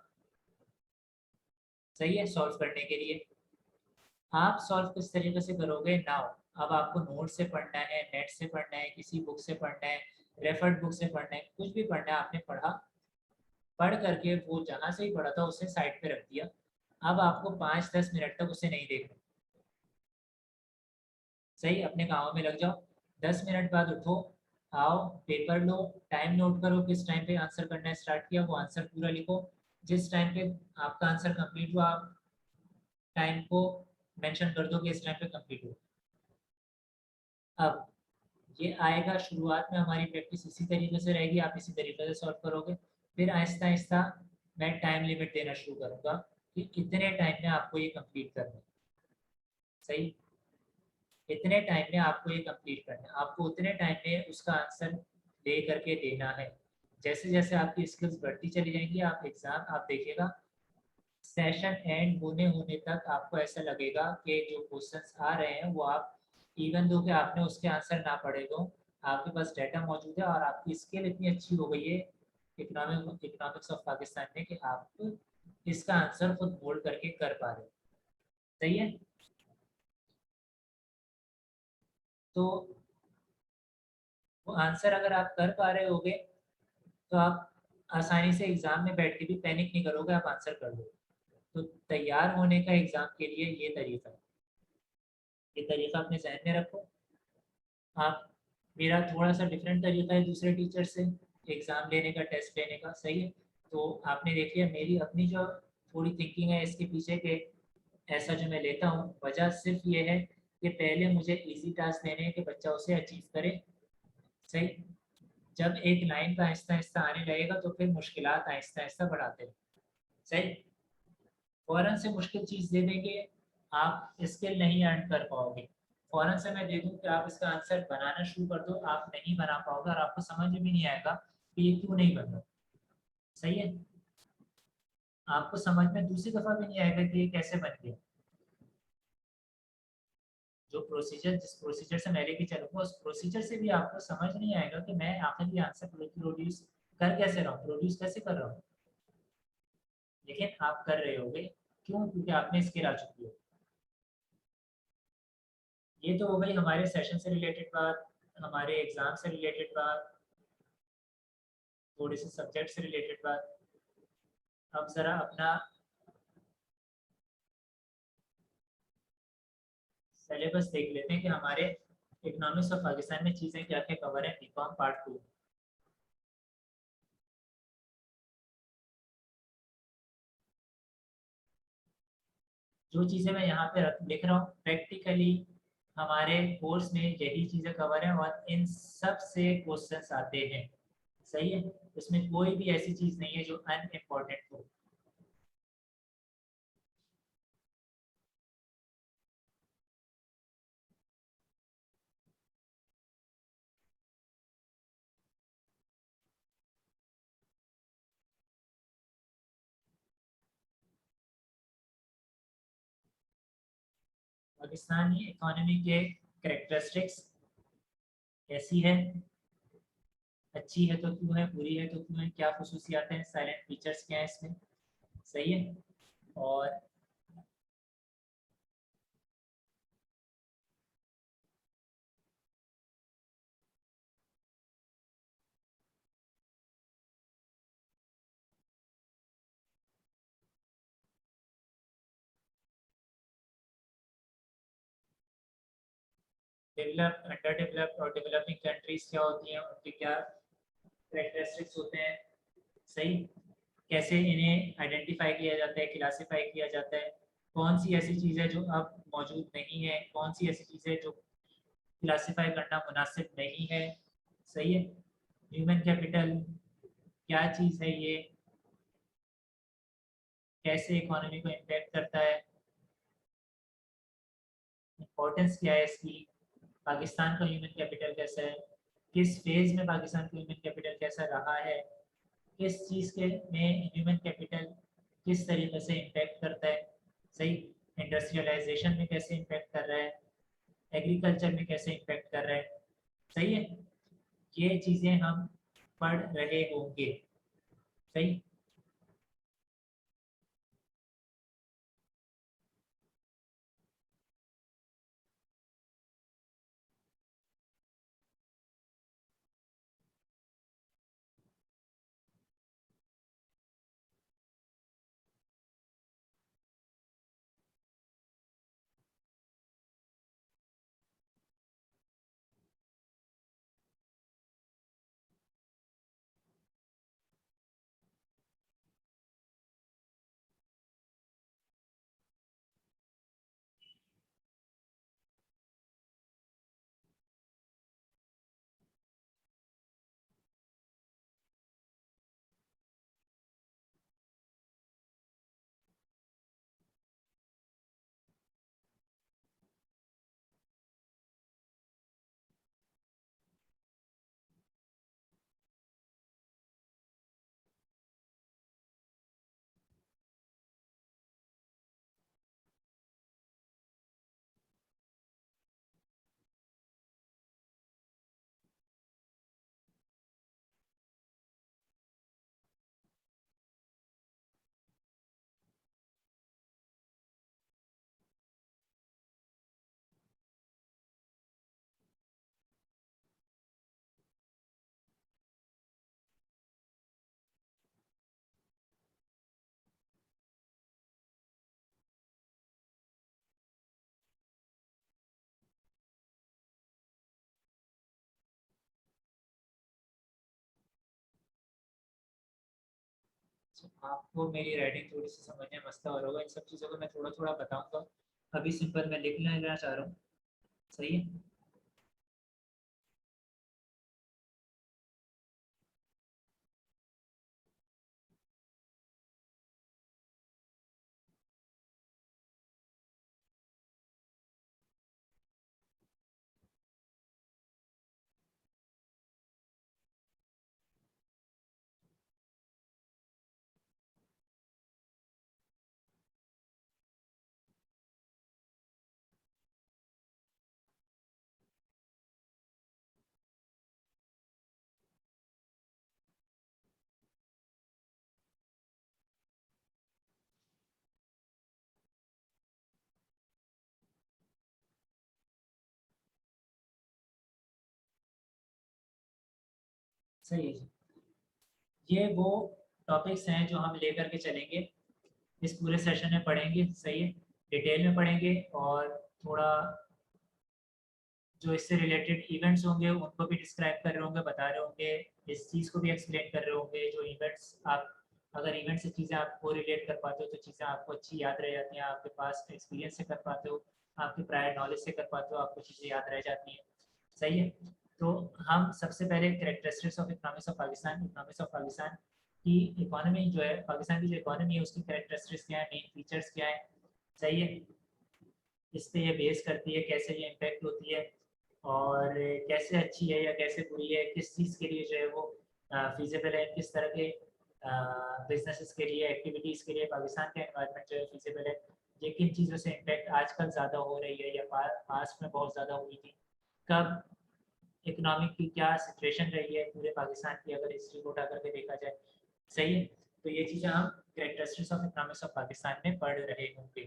सही है, सॉल्व करने के लिए आप सॉल्व किस तरीके से करोगे नाउ, अब आपको नोट से पढ़ना है, नेट से पढ़ना है, किसी बुक से पढ़ना है, रेफर्ड बुक से पढ़ना है, कुछ भी पढ़ना है, आपने पढ़ा, पढ़ करके वो जहाँ से ही पढ़ा था उसे साइड पे रख दिया। अब आपको 5-10 मिनट तक उसे नहीं देखना। सही, अपने कामों में लग जाओ। 10 मिनट बाद उठो, आओ, पेपर लो, टाइम नोट करो, किस टाइम पे आंसर करना स्टार्ट किया, वो आंसर पूरा लिखो। जिस टाइम पे आपका आंसर कंप्लीट हुआ, आप टाइम को मेंशन कर दो कि इस टाइम पे कंप्लीट हुआ। अब ये आएगा, शुरुआत में हमारी प्रैक्टिस इसी तरीके से रहेगी, आप इसी तरीके से सॉल्व करोगे। फिर आहिस्ता आहिस्ता मैं टाइम लिमिट देना शुरू करूंगा कि कितने टाइम में आपको ये कंप्लीट करना है। सही, इतने टाइम में आपको ये कंप्लीट करना है, आपको उतने टाइम में उसका आंसर दे करके देना है। जैसे जैसे आपकी स्किल्स बढ़ती चली जाएंगी, आप एग्जाम आप देखिएगा, सेशन एंड होने होने तक आपको ऐसा लगेगा कि जो क्वेश्चंस आ रहे हैं वो आप, इवन दो कि आपने उसके आंसर ना पढ़े हो, आपके पास डाटा मौजूद है और आपकी स्किल इतनी अच्छी हो गई है इकोनॉमिक्स ऑफ पाकिस्तान में कि आप इसका आंसर खुद बोल्ड करके कर पा रहे हो। सही है। तो वो आंसर अगर आप कर पा रहे होगे तो आप आसानी से एग्जाम में बैठ के भी पैनिक नहीं करोगे, आप आंसर कर दोगे। तो तैयार होने का एग्जाम के लिए ये तरीका है, ये तरीका अपने जहन में रखो आप। मेरा थोड़ा सा डिफरेंट तरीका है दूसरे टीचर से एग्ज़ाम लेने का, टेस्ट लेने का। सही है। तो आपने देख लिया मेरी अपनी जो थोड़ी थिंकिंग है इसके पीछे के, ऐसा जो मैं लेता हूँ, वजह सिर्फ ये है कि पहले मुझे इजी टास्क देने हैं कि बच्चा उसे अचीव करे। सही। जब एक लाइन का आहिस्ता आहिस्ता आने लगेगा तो फिर मुश्किलात आहिस्ता आहिस्ता बढ़ाते हैं। सही। फौरन से मुश्किल चीज़ दे देंगे, आप स्किल नहीं अर्न कर पाओगे। फौरन से मैं दे दूं कि आप इसका आंसर बनाना शुरू कर दो, आप नहीं बना पाओगे और आपको समझ में भी नहीं आएगा कि ये क्यों नहीं बन रहा। सही है। आपको समझ में दूसरी दफा भी नहीं आएगा कि ये कैसे बन गया। जो प्रोसीजर, जिस प्रोसीजर से मैं लेके चलूंगा उस प्रोसीजर से भी आपको समझ नहीं आएगा कि मैं आखिर ये आंसर प्रोड्यूस कर कैसे रहा हूँ, प्रोड्यूस कैसे कर रहा हूँ। लेकिन आप कर रहे होगे, क्यों? क्योंकि आपने स्किल आ चुकी है। ये तो हो गई हमारे सेशन से रिलेटेड बात, हमारे एग्जाम से रिलेटेड बात, थोड़ी सी सब्जेक्ट से रिलेटेड बात। अब ज़रा अपना सिलेबस देख लेते हैं कि हमारे इकोनॉमिक्स ऑफ पाकिस्तान में चीज़ें क्या क्या कवर है, बीकॉम पार्ट 2। जो चीज़ें मैं यहाँ पे लिख रहा हूँ प्रैक्टिकली हमारे कोर्स में यही चीज़ें कवर हैं और इन सब से क्वेश्चंस आते हैं। सही है। इसमें कोई भी ऐसी चीज़ नहीं है जो अनइम्पोर्टेंट हो। पाकिस्तानी इकोनॉमी के करेक्टरिस्टिक्स कैसी है, अच्छी है तो क्यों है, बुरी है तो क्यों है, क्या खसूसियात हैं, साइलेंट फीचर्स क्या है इसमें। सही है। और डेवलप, अंडर डेवलप्ड और डेवलपिंग कंट्रीज क्या होती हैं, उनके क्या करेक्टरिस्टिक्स होते हैं। सही। कैसे इन्हें आइडेंटिफाई किया जाता है, क्लासिफाई किया जाता है, कौन सी ऐसी चीज़ है जो अब मौजूद नहीं है, कौन सी ऐसी चीज़ है जो क्लासिफाई करना मुनासिब नहीं है। सही है। ह्यूमन कैपिटल क्या चीज़ है, ये कैसे इकोनॉमी को इम्पैक्ट करता है, इम्पोर्टेंस क्या है इसकी, पाकिस्तान का ह्यूमन कैपिटल कैसा है, किस फेज में पाकिस्तान का ह्यूमन कैपिटल कैसा रहा है, किस चीज़ के में ह्यूमन कैपिटल किस तरीके से इम्पैक्ट करता है। सही। इंडस्ट्रियलाइजेशन में कैसे इम्पैक्ट कर रहा है, एग्रीकल्चर में कैसे इम्पैक्ट कर रहा है। सही है। ये चीज़ें हम पढ़ रहे होंगे। सही। आपको मेरी राइटिंग थोड़ी सी समझने में मसला हो रहा होगा, इन सब चीज़ों को मैं थोड़ा थोड़ा बताऊंगा। अभी सिंपल मैं लिख लेना चाह रहा हूँ। सही है। सही है जी। ये वो टॉपिक्स हैं जो हम लेकर के चलेंगे, इस पूरे सेशन में पढ़ेंगे। सही है। डिटेल में पढ़ेंगे, और थोड़ा जो इससे रिलेटेड इवेंट्स होंगे उनको भी डिस्क्राइब कर रहे होंगे, बता रहे होंगे, इस चीज़ को भी एक्सप्लेन कर रहे होंगे। जो इवेंट्स आप, अगर इवेंट से चीज़ें आपको रिलेट कर पाते हो तो चीज़ें आपको अच्छी याद रह जाती हैं, आपके पास एक्सपीरियंस से कर पाते हो, आपके प्रायर नॉलेज से कर पाते हो, आपको चीज़ें याद रह जाती हैं। सही है। तो हम सबसे पहले characteristics of economics of Pakistan, economics of Pakistan की इकोनॉमी जो है, पाकिस्तान की जो इकोनॉमी है उसकी कैरेक्टरिस्टिक्स क्या है, मेन फीचर्स क्या है। सही है। इस पे ये बेस करती है, कैसे ये इम्पेक्ट होती है, और कैसे अच्छी है या कैसे बुरी है, किस चीज़ के लिए जो है वो फिजिबल है, किस तरह के बिजनेसेस के लिए, एक्टिविटीज़ के लिए पाकिस्तान का एनवायरनमेंट जो है फिजिबल है। ये किन चीज़ों से इम्पेक्ट आजकल ज़्यादा हो रही है या पास्ट में बहुत ज़्यादा हुई थी, कब इकोनॉमिक की क्या सिचुएशन रही है पूरे पाकिस्तान की, अगर हिस्ट्री को उठा करके देखा जाए। सही है। तो ये चीज़ें हम characteristics of economics of Pakistan में पढ़ रहे होंगे।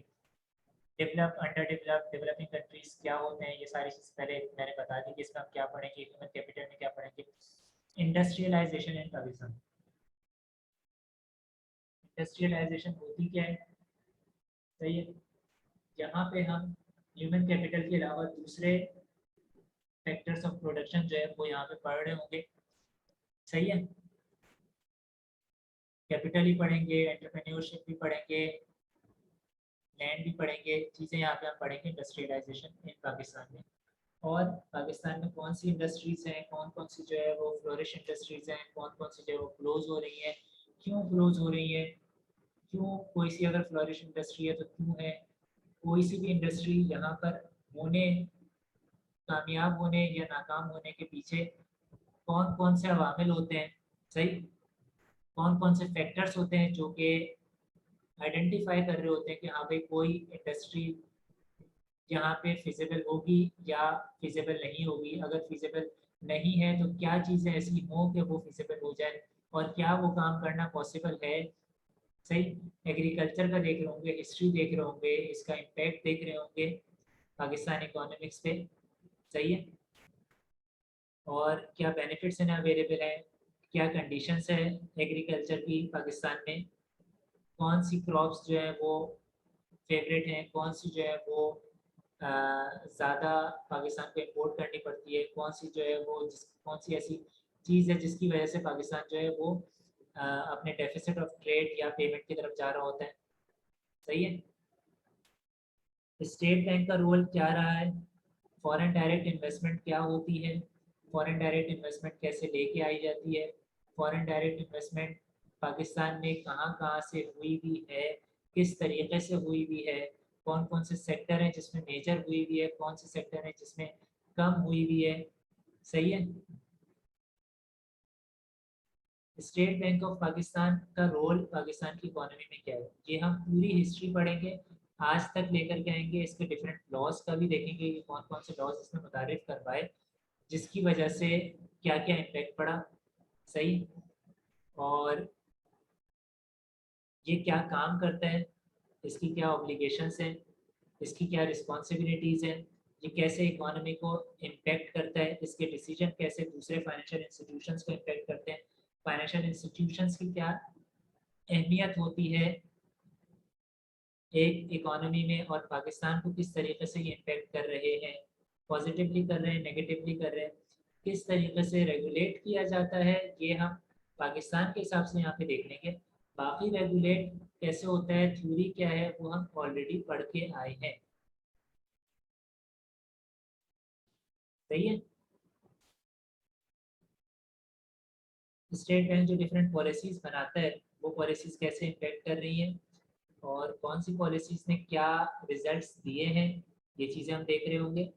Develop, under develop, developing countries क्या होते हैं, ये सारी चीज़ पहले मैंने बता दी कि इसमें हम क्या पढ़ेंगे, ह्यूमन कैपिटल में क्या पढ़ेंगे। इंडस्ट्रियलाइजेशन इन पाकिस्तान। इंडस्ट्रियलाइजेशन होती क्या है। सही है। यहाँ पे हम ह्यूमन कैपिटल के अलावा दूसरे फैक्टर्स ऑफ प्रोडक्शन जो है वो यहाँ पे पढ़ रहे होंगे। सही है। कैपिटल ही पढ़ेंगे, एंटरप्रेन्योरशिप भी पढ़ेंगे, लैंड भी पढ़ेंगे, चीज़ें यहाँ पे हम पढ़ेंगे इंडस्ट्रियलाइजेशन इन पाकिस्तान में। और पाकिस्तान में कौन सी इंडस्ट्रीज़ हैं, कौन कौन सी जो है वो फ्लोरिश इंडस्ट्रीज़ हैं, कौन कौन सी जो है वो क्लोज हो रही हैं, क्यों क्लोज हो रही है, क्यों, कोई सी अगर फ्लोरिश इंडस्ट्री है तो क्यों है, कोई सी भी इंडस्ट्री यहाँ पर होने, कामयाब होने या नाकाम होने के पीछे कौन कौन से अवामिल होते हैं। सही। कौन कौन से फैक्टर्स होते हैं जो कि आइडेंटिफाई कर रहे होते हैं कि हाँ भाई कोई इंडस्ट्री यहाँ पे फिजिबल होगी या फिजिबल नहीं होगी। अगर फिजिबल नहीं है तो क्या चीज़ें ऐसी हों कि वो फिजिबल हो जाए, और क्या वो काम करना पॉसिबल है। सही। एग्रीकल्चर का देख रहे होंगे, हिस्ट्री देख रहे होंगे, इसका इम्पैक्ट देख रहे होंगे पाकिस्तान इकोनॉमिक्स पे। सही है। और क्या बेनिफिट्स हैं अवेलेबल हैं, क्या कंडीशंस है एग्रीकल्चर की पाकिस्तान में, कौन सी क्रॉप्स जो है वो फेवरेट हैं, कौन सी जो है वो ज़्यादा पाकिस्तान को इम्पोर्ट करनी पड़ती है, कौन सी जो है वो कौन सी ऐसी चीज़ है जिसकी वजह से पाकिस्तान जो है वो अपने डेफिसिट ऑफ ट्रेड या पेमेंट की तरफ जा रहा होता है। सही है। स्टेट बैंक का रोल क्या रहा है, फॉरेन डायरेक्ट इन्वेस्टमेंट क्या होती है, फॉरेन डायरेक्ट इन्वेस्टमेंट कैसे लेके आई जाती है, फॉरेन डायरेक्ट इन्वेस्टमेंट पाकिस्तान में कहाँ कहाँ से हुई भी है, किस तरीके से हुई भी है, कौन कौन से सेक्टर हैं जिसमें मेजर हुई भी है, कौन से सेक्टर हैं जिसमें कम हुई भी है। सही है। स्टेट बैंक ऑफ पाकिस्तान का रोल पाकिस्तान की इकोनॉमी में क्या है, ये हम पूरी हिस्ट्री पढ़ेंगे, आज तक लेकर के आएंगे, इसके डिफरेंट लॉज का भी देखेंगे कि कौन कौन से लॉज इसमें मुतारिफ करवाए, जिसकी वजह से क्या क्या इम्पेक्ट पड़ा। सही। और ये क्या काम करता है, इसकी क्या ऑब्लिगेशंस हैं, इसकी क्या रिस्पॉन्सिबिलिटीज़ हैं, ये कैसे इकोनॉमी को इम्पेक्ट करता है, इसके डिसीजन कैसे दूसरे फाइनेंशियल इंस्टीट्यूशंस को इम्पेक्ट करते हैं, फाइनेंशियल इंस्टीट्यूशंस की क्या अहमियत होती है एक इकोनॉमी में, और पाकिस्तान को किस तरीके से ये इम्पेक्ट कर रहे हैं, पॉजिटिवली कर रहे हैं, नेगेटिवली कर रहे हैं, किस तरीके से रेगुलेट किया जाता है, ये हम पाकिस्तान के हिसाब से यहाँ पे देख लेंगे। बाकी रेगुलेट कैसे होता है, थ्योरी क्या है, वो हम ऑलरेडी पढ़ के आए हैं। सही है। स्टेट बैंक जो डिफरेंट पॉलिसीज बनाता है, वो पॉलिसीज कैसे इम्पेक्ट कर रही हैं और कौन सी पॉलिसीज ने क्या रिजल्ट्स दिए हैं, ये चीज़ें हम देख रहे होंगे।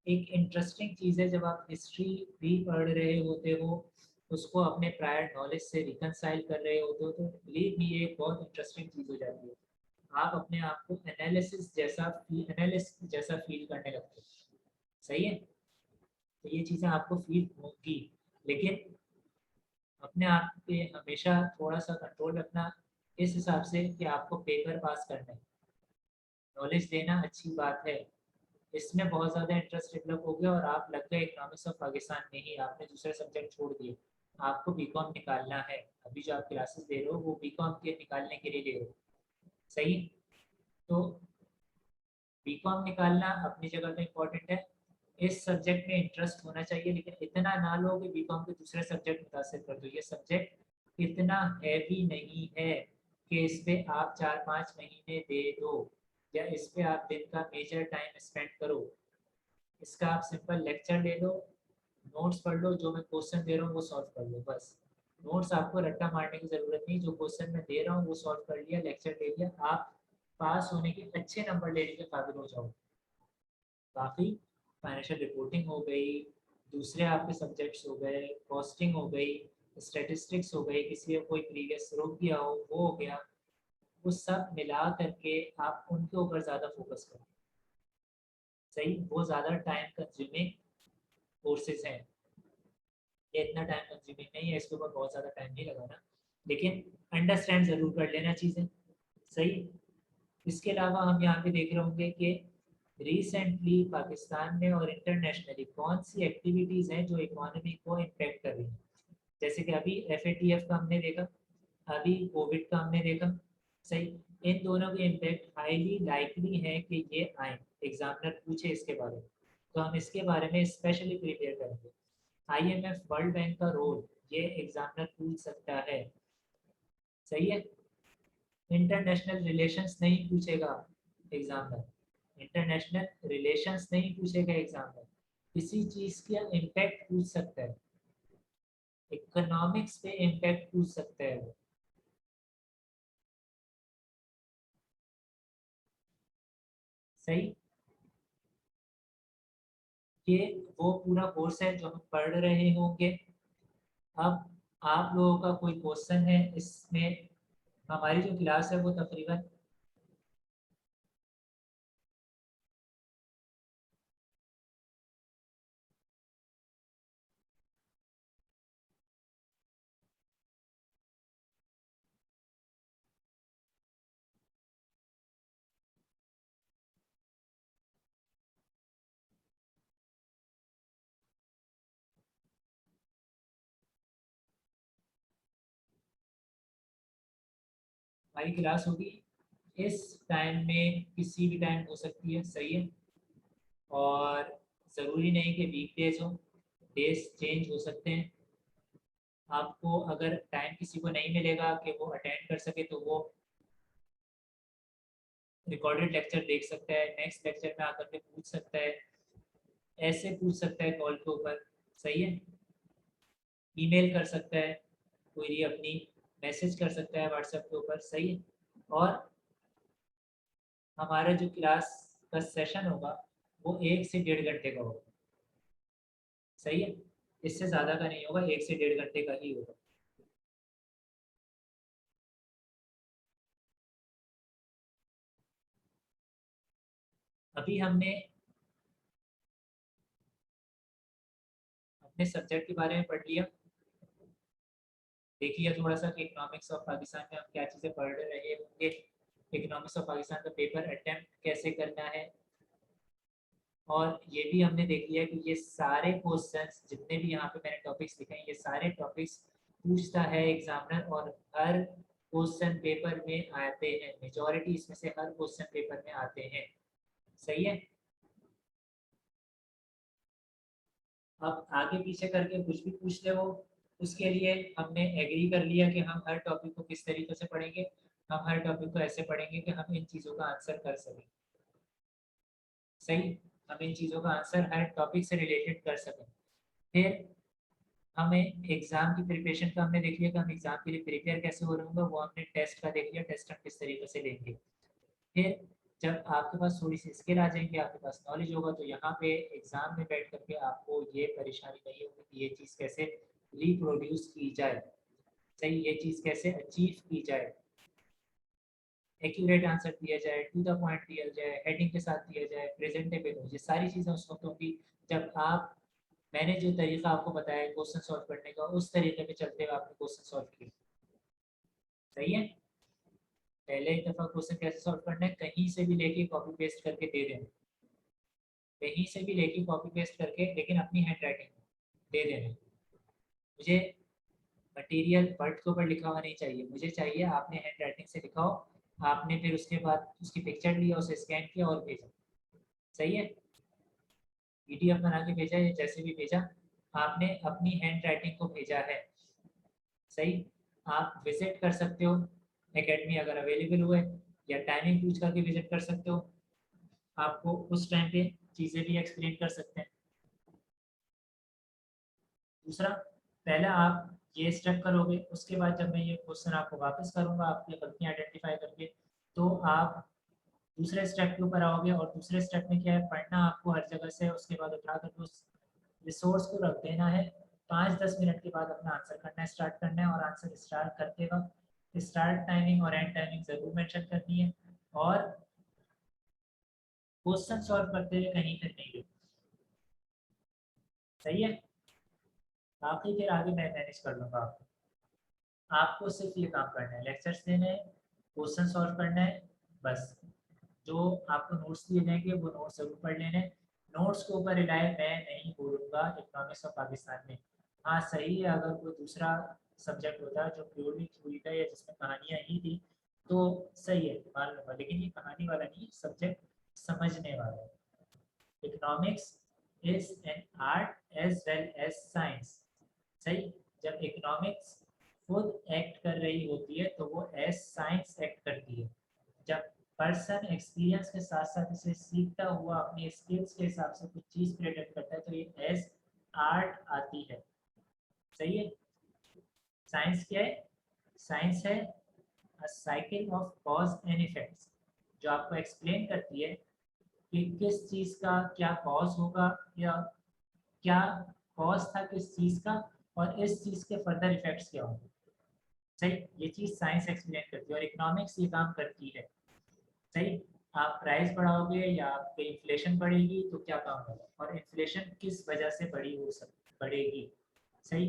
एक इंटरेस्टिंग चीज़ है, जब आप हिस्ट्री भी पढ़ रहे होते हो, उसको अपने प्रायर नॉलेज से रिकनसाइल कर रहे होते हो, तो बिलीव मी ये एक बहुत इंटरेस्टिंग चीज़ हो जाती है। आप अपने आप को एनालिस्ट जैसा फील करने लगते हो। सही है। तो ये चीज़ें आपको फील होंगी, लेकिन अपने आप पे हमेशा थोड़ा सा कंट्रोल रखना, इस हिसाब से कि आपको पेपर पास करना है। नॉलेज देना अच्छी बात है, इसमें बहुत ज़्यादा इंटरेस्ट डेवलप हो गया और आप लग गए इकोनॉमिक्स ऑफ पाकिस्तान में ही, आपने दूसरे सब्जेक्ट छोड़ दिए। आपको बीकॉम निकालना है, अभी जो आप क्लासेस दे रहे हो वो बीकॉम के निकालने के लिए दे रहे हो। सही। तो बीकॉम निकालना अपनी जगह पे इम्पोर्टेंट है, इस सब्जेक्ट में इंटरेस्ट होना चाहिए, लेकिन इतना ना लो कि बीकॉम के दूसरे सब्जेक्ट मुतासर कर दो। ये सब्जेक्ट इतना हैवी नहीं है कि इस पे आप 4-5 महीने दे दो, या इस पे आप दिन का मेजर टाइम स्पेंड करो। इसका आप सिंपल लेक्चर ले लो, नोट्स पढ़ लो, जो मैं क्वेश्चन दे रहा हूँ वो सॉल्व कर लो बस। नोट्स आपको रट्टा मारने की ज़रूरत नहीं, जो क्वेश्चन मैं दे रहा हूँ वो सॉल्व कर लिया, लेक्चर ले लिया, आप पास होने के अच्छे नंबर लेने के काबिल हो जाओ। बाकी फाइनेंशियल रिपोर्टिंग हो गई, दूसरे आपके सब्जेक्ट्स हो गए, कॉस्टिंग हो गई, स्टेटिस्टिक्स हो गई, किसी का कोई प्रीवियस रुक गया हो वो हो गया, वो सब मिला करके आप उनके ऊपर ज़्यादा फोकस करो। सही। वो ज़्यादा टाइम कंज्यूमिंग कोर्सेज हैं, ये इतना टाइम कंज्यूमिंग नहीं है, इसके ऊपर बहुत ज़्यादा टाइम नहीं लगाना, लेकिन अंडरस्टैंड ज़रूर कर लेना चीज़ें। सही। इसके अलावा हम यहाँ पे देख रहे होंगे कि रिसेंटली पाकिस्तान में और इंटरनेशनली कौन सी एक्टिविटीज़ हैं जो इकोनॉमी को इम्पेक्ट कर रही हैं। जैसे कि अभी FATF का हमने देखा, अभी कोविड का हमने देखा। सही। इन दोनों के इम्पैक्ट हाईली लाइकली है कि ये आए, एग्जामिनर पूछे इसके बारे में, तो हम इसके बारे में स्पेशली प्रिपेयर करेंगे। IMF वर्ल्ड बैंक का रोल, ये एग्जामिनर पूछ सकता है। सही है। इंटरनेशनल रिलेशंस नहीं पूछेगा एग्जामिनर, इंटरनेशनल रिलेशंस नहीं पूछेगा एग्जामिनर, किसी चीज का इम्पैक्ट पूछ सकता है, इकोनॉमिक्स पे इम्पैक्ट पूछ सकता है वो। सही। ये वो पूरा कोर्स है जो हम पढ़ रहे होंगे। अब आप लोगों का कोई क्वेश्चन है इसमें, हमारी जो क्लास है वो तकरीबन हमारी क्लास होगी इस टाइम में, किसी भी टाइम हो सकती है। सही है। और ज़रूरी नहीं कि वीकडेज हो, डेज चेंज हो सकते हैं। आपको अगर टाइम किसी को नहीं मिलेगा कि वो अटेंड कर सके, तो वो रिकॉर्डेड लेक्चर देख सकता है, नेक्स्ट लेक्चर में आकर के पूछ सकता है, ऐसे पूछ सकता है कॉल के ऊपर। सही है। ईमेल कर सकता है, कोई अपनी मैसेज कर सकता है व्हाट्सएप के ऊपर। सही है। और हमारा जो क्लास का सेशन होगा वो 1 से 1.5 घंटे का होगा। सही है। इससे ज़्यादा का नहीं होगा, 1 से 1.5 घंटे का ही होगा। अभी हमने अपने सब्जेक्ट के बारे में पढ़ लिया, देख लिया थोड़ा सा कि इकोनॉमिक्स ऑफ पाकिस्तान में हम क्या चीज़ें पढ़ रहे होंगे, इकोनॉमिक्स ऑफ पाकिस्तान का पेपर अटेम्प्ट कैसे करना है। और ये भी हमने देख लिया कि ये सारे क्वेश्चंस जितने भी यहाँ पे मैंने टॉपिक्स लिखे हैं, ये सारे टॉपिक्स पूछता है एग्जामिनर, और हर क्वेश्चन पेपर में आते हैं, मेजॉरिटी इसमें से हर क्वेश्चन पेपर में आते हैं। सही है। अब आगे पीछे करके कुछ भी पूछ ले वो, उसके लिए हमने एग्री कर लिया कि हम हर टॉपिक को किस तरीके से पढ़ेंगे। हम हर टॉपिक को ऐसे पढ़ेंगे कि हम इन चीज़ों का आंसर कर सकें। सही, हम इन चीज़ों का आंसर हर टॉपिक से रिलेटेड कर सकें। फिर हमें एग्जाम की प्रिपरेशन का हमने देख लिया कि हम एग्जाम के लिए प्रिपेयर कैसे हो रहे होंगे, वो हमने टेस्ट का देख लिया, टेस्ट हम किस तरीके से लेंगे। फिर जब आपके पास थोड़ी सी स्किल आ जाएंगी, आपके पास नॉलेज होगा, तो यहाँ पे एग्जाम में बैठ करके आपको ये परेशानी नहीं होगी कि ये चीज़ कैसे रिप्रोड्यूस की जाए। सही, ये चीज़ कैसे अचीव की जाए, एक्यूरेट आंसर दिया जाए, टू द पॉइंट दिया जाए, हेडिंग के साथ दिया जाए, प्रेजेंटेबल हो, ये सारी चीज़ें उस वक्त होंगी जब आप, मैंने जो तरीका आपको बताया क्वेश्चन सॉल्व करने का, उस तरीके पे चलते हुए आपने क्वेश्चन सॉल्व किया। सही है, पहले एक दफ़ा क्वेश्चन कैसे सॉल्व करना है, कहीं से भी लेके कॉपी पेस्ट करके दे देना, कहीं से भी लेके कॉपी पेस्ट करके, लेकिन अपनी हैंड राइटिंग दे देना। मुझे मटेरियल वर्ड के ऊपर लिखा हुआ नहीं चाहिए, मुझे चाहिए आपने हैंड राइटिंग से लिखा हो, आपने फिर उसके बाद उसकी पिक्चर लिया, उसे स्कैन किया और भेजा। सही है, पीडीएफ बना के भेजा या जैसे भी भेजा, आपने अपनी हैंड राइटिंग को भेजा है। सही, आप विजिट कर सकते हो एकेडमी अगर अवेलेबल हुए, या टाइमिंग पूछ करके विजिट कर सकते हो, आपको उस टाइम पे चीज़ें भी एक्सप्लेन कर सकते हैं। दूसरा, पहले आप ये स्टेप करोगे, उसके बाद जब मैं ये क्वेश्चन आपको वापस करूंगा आपकी गलतियां आइडेंटिफाई करके, तो आप दूसरे स्टेप के ऊपर आओगे, और दूसरे स्टेप में क्या है, पढ़ना आपको हर जगह से, उसके बाद उठा कर उस रिसोर्स को रख देना है। 5-10 मिनट के बाद अपना आंसर करना स्टार्ट करना है, और आंसर स्टार्ट करते वक्त स्टार्ट टाइमिंग और एंड टाइमिंग जरूर मेंशन करनी है, और क्वेश्चन सॉल्व करते हुए कहीं पर नहीं रुकना। सही है, बाकी फिर आगे मैं मैनेज कर लूँगा आपको। आपको सिर्फ ये काम करना है, लेक्चर्स देने हैं, क्वेश्चन सॉल्व करना है, बस। जो आपको नोट्स दिए जाएंगे वो नोट्स जरूर पढ़ लेने। नोट्स के ऊपर रिलाय मैं नहीं बोलूँगा इकोनॉमिक्स ऑफ पाकिस्तान में। हाँ सही है, अगर कोई दूसरा सब्जेक्ट होता जो प्योरली थ्योरी का या जिसमें कहानियाँ ही थी तो सही है, मान लूँगा, लेकिन ये कहानी वाला नहीं, सब्जेक्ट समझने वाला है। Economics is an art as well as science. सही, जब इकोनॉमिक्स खुद एक्ट कर रही होती है तो वो एज साइंस एक्ट करती है। जब पर्सन एक्सपीरियंस के साथ साथ इसे सीखता हुआ अपनी स्किल्स के हिसाब से कुछ चीज प्रेजेंट करता है तो ये एज आर्ट आती है। सही है, साइंस क्या है, साइंस है cycle of cause and effects, जो आपको एक्सप्लेन करती है कि किस चीज का क्या कॉज होगा, या क्या कॉज था किस चीज का, और इस चीज के फर्दर इफेक्ट्स क्या होंगे। सही, ये चीज साइंस एक्सप्लेन करती है, और इकोनॉमिक्स ये काम करती है। सही, आप प्राइस बढ़ाओगे या आपकी इन्फ्लेशन बढ़ेगी तो क्या काम होगा, और इन्फ्लेशन किस वजह से बढ़ेगी। सही,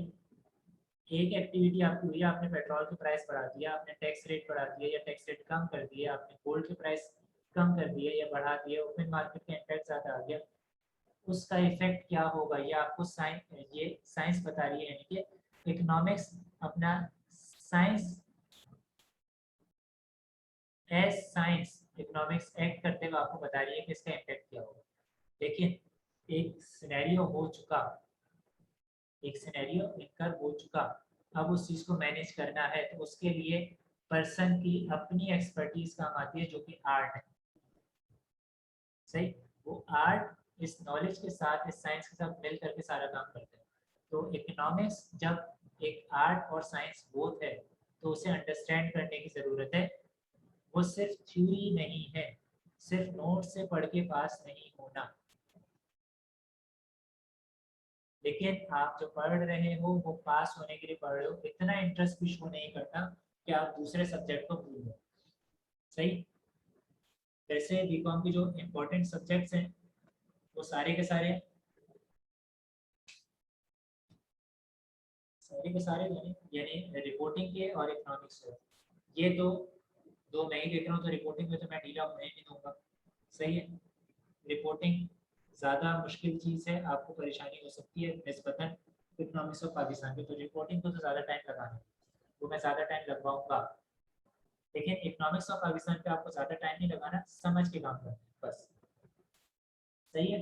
एक एक्टिविटी आपकी हुई, आपने पेट्रोल की प्राइस बढ़ा दिया, आपने टैक्स रेट बढ़ा दिया या टैक्स रेट कम कर दिया, आपने गोल्ड की प्राइस कम कर दिया या बढ़ा दिया, ओपन मार्केट का इम्पैक्ट ज़्यादा आ गया, उसका इफेक्ट क्या होगा, ये आपको साइंस, ये साइंस बता रही है। यानी कि इकोनॉमिक्स अपना science as science, economics act करते हुए आपको बता रही है कि इसका इम्पैक्ट क्या होगा। लेकिन एक सिनेरियो हो चुका, एक सिनेरियो इनकर हो चुका, अब उस चीज़ को मैनेज करना है, तो उसके लिए पर्सन की अपनी एक्सपर्टीज काम आती है जो कि आर्ट है। सही, वो आर्ट इस नॉलेज के साथ, इस साइंस के साथ मिल करके सारा काम करते हैं। तो इकोनॉमिक्स जब एक आर्ट और साइंस बोथ है तो उसे अंडरस्टैंड करने की ज़रूरत है। वो सिर्फ थ्योरी नहीं है, सिर्फ नोट से पढ़ के पास नहीं होना। लेकिन आप जो पढ़ रहे हो वो पास होने के लिए पढ़ रहे हो, इतना इंटरेस्ट भी शो नहीं करता कि आप दूसरे सब्जेक्ट को भूल जाओ। सही, जैसे बीकॉम के जो इम्पोर्टेंट सब्जेक्ट्स हैं वो सारे के सारे, सारे के सारे यानी रिपोर्टिंग के और इकोनॉमिक्स के, ये दो मैं ही देख रहा हूँ, तो रिपोर्टिंग में तो मैं ढीला होने नहीं दूंगा। सही है, रिपोर्टिंग ज़्यादा मुश्किल चीज़ है, आपको परेशानी हो सकती है निस्बतन इकोनॉमिक्स ऑफ पाकिस्तान के, तो रिपोर्टिंग को तो ज़्यादा टाइम लगाना है, वो मैं ज़्यादा टाइम लगवाऊंगा। लेकिन इकोनॉमिक्स ऑफ पाकिस्तान पे आपको ज़्यादा टाइम नहीं लगाना, समझ के काम करना है बस। सही है,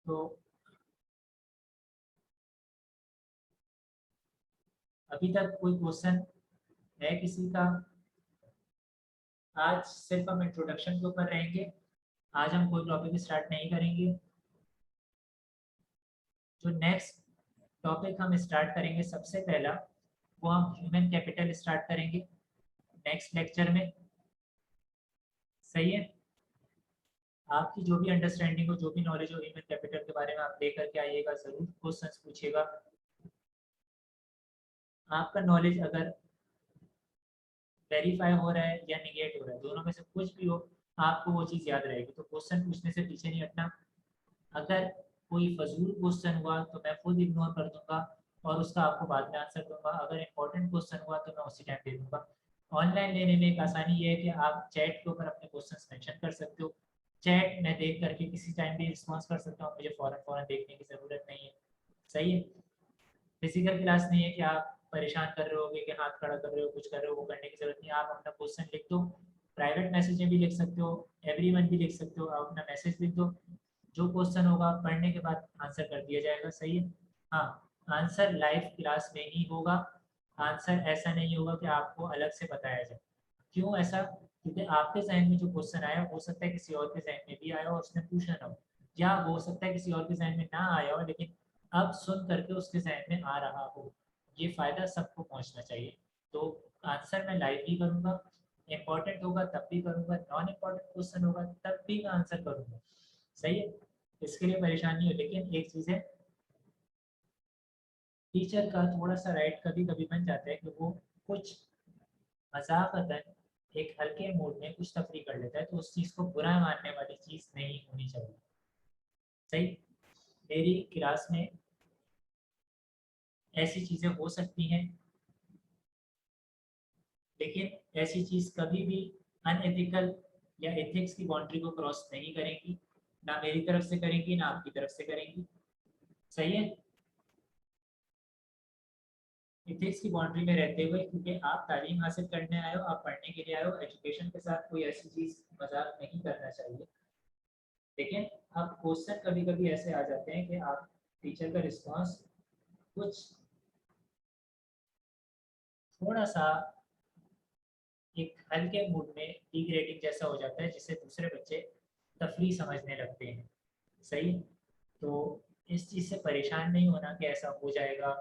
तो अभी तक कोई क्वेश्चन है किसी का? आज सिर्फ हम इंट्रोडक्शन के ऊपर रहेंगे, आज हम कोई टॉपिक स्टार्ट नहीं करेंगे। जो नेक्स्ट टॉपिक हम स्टार्ट करेंगे सबसे पहला, वो हम ह्यूमन कैपिटल स्टार्ट करेंगे नेक्स्ट लेक्चर में। सही है? आपकी जो भी अंडरस्टैंडिंग हो, जो भी नॉलेज हो ह्यूमन कैपिटल के बारे में, आप लेकर के आइएगा, जरूर क्वेश्चंस पूछिएगा। आपका नॉलेज अगर वेरीफाई हो रहा है या निगेट हो रहा है, दोनों में से कुछ भी हो, आपको वो चीज़ याद रहेगी। तो क्वेश्चन पूछने से पीछे नहीं हटना। अगर कोई फजूल क्वेश्चन हुआ तो मैं खुद इग्नोर कर दूंगा और उसका आपको बाद में आंसर दूंगा। अगर इंपॉर्टेंट क्वेश्चन हुआ तो मैं उसी टाइम दे दूंगा। ऑनलाइन लेने में एक आसानी ये है कि आप चैट के ऊपर अपने क्वेश्चंस मेंशन कर सकते हो। चैट मैं देख करके किसी टाइम भी रिस्पॉन्स कर सकता हूँ, मुझे फौरन फौरन देखने की ज़रूरत नहीं है। सही है? फिजिकल क्लास नहीं है कि आप परेशान कर रहे हो कि हाथ खड़ा कर रहे हो, कुछ कर रहे हो, वो करने की जरूरत नहीं है। आप अपना क्वेश्चन लिख दो, प्राइवेट मैसेज में भी लिख सकते हो, एवरीवन भी लिख सकते हो, आप अपना मैसेज लिख दो। जो क्वेश्चन होगा पढ़ने के बाद आंसर कर दिया जाएगा। सही है? हाँ, आंसर लाइव क्लास में ही होगा। आंसर ऐसा नहीं होगा कि आपको अलग से बताया जाए। क्यों ऐसा? क्योंकि आपके जहन में जो क्वेश्चन आया हो सकता है किसी और के जहन में भी आया हो, उसने पूछा ना हो, या हो सकता है किसी और के जहन में ना आया हो लेकिन अब सुन करके उसके जहन में आ रहा हो। ये फायदा सबको पहुंचना चाहिए। तो आंसर मैं लाइव भी करूंगा, इम्पोर्टेंट होगा तब भी करूंगा, नॉन इम्पोर्टेंट क्वेश्चन होगा तब भी मैं आंसर करूंगा। सही है? इसके लिए परेशानी हो, लेकिन एक चीज़ है, टीचर का थोड़ा सा राइट कभी कभी बन जाता है कि वो कुछ मजाकतन एक हल्के मूड में कुछ तफरी कर लेता है, तो उस चीज़ को बुरा मानने वाली चीज़ नहीं होनी चाहिए। सही? मेरी क्लास में ऐसी चीज़ें हो सकती हैं, लेकिन ऐसी चीज़ कभी भी अनएथिकल या एथिक्स की बाउंड्री को क्रॉस नहीं करेंगी। ना मेरी तरफ से करेंगी, ना आपकी तरफ से करेंगी। सही है? एथिक्स की बाउंड्री में रहते हुए, क्योंकि आप तालीम हासिल करने आए हो, आप पढ़ने के लिए आए हो, एजुकेशन के साथ कोई ऐसी चीज़ मजाक नहीं करना चाहिए। लेकिन अब क्वेश्चन कभी कभी ऐसे आ जाते हैं कि आप टीचर का रिस्पॉन्स कुछ थोड़ा सा एक हल्के मूड में डिग्रेडिंग जैसा हो जाता है, जिससे दूसरे बच्चे तफरी समझने लगते हैं। सही? तो इस चीज़ से परेशान नहीं होना कि ऐसा हो जाएगा,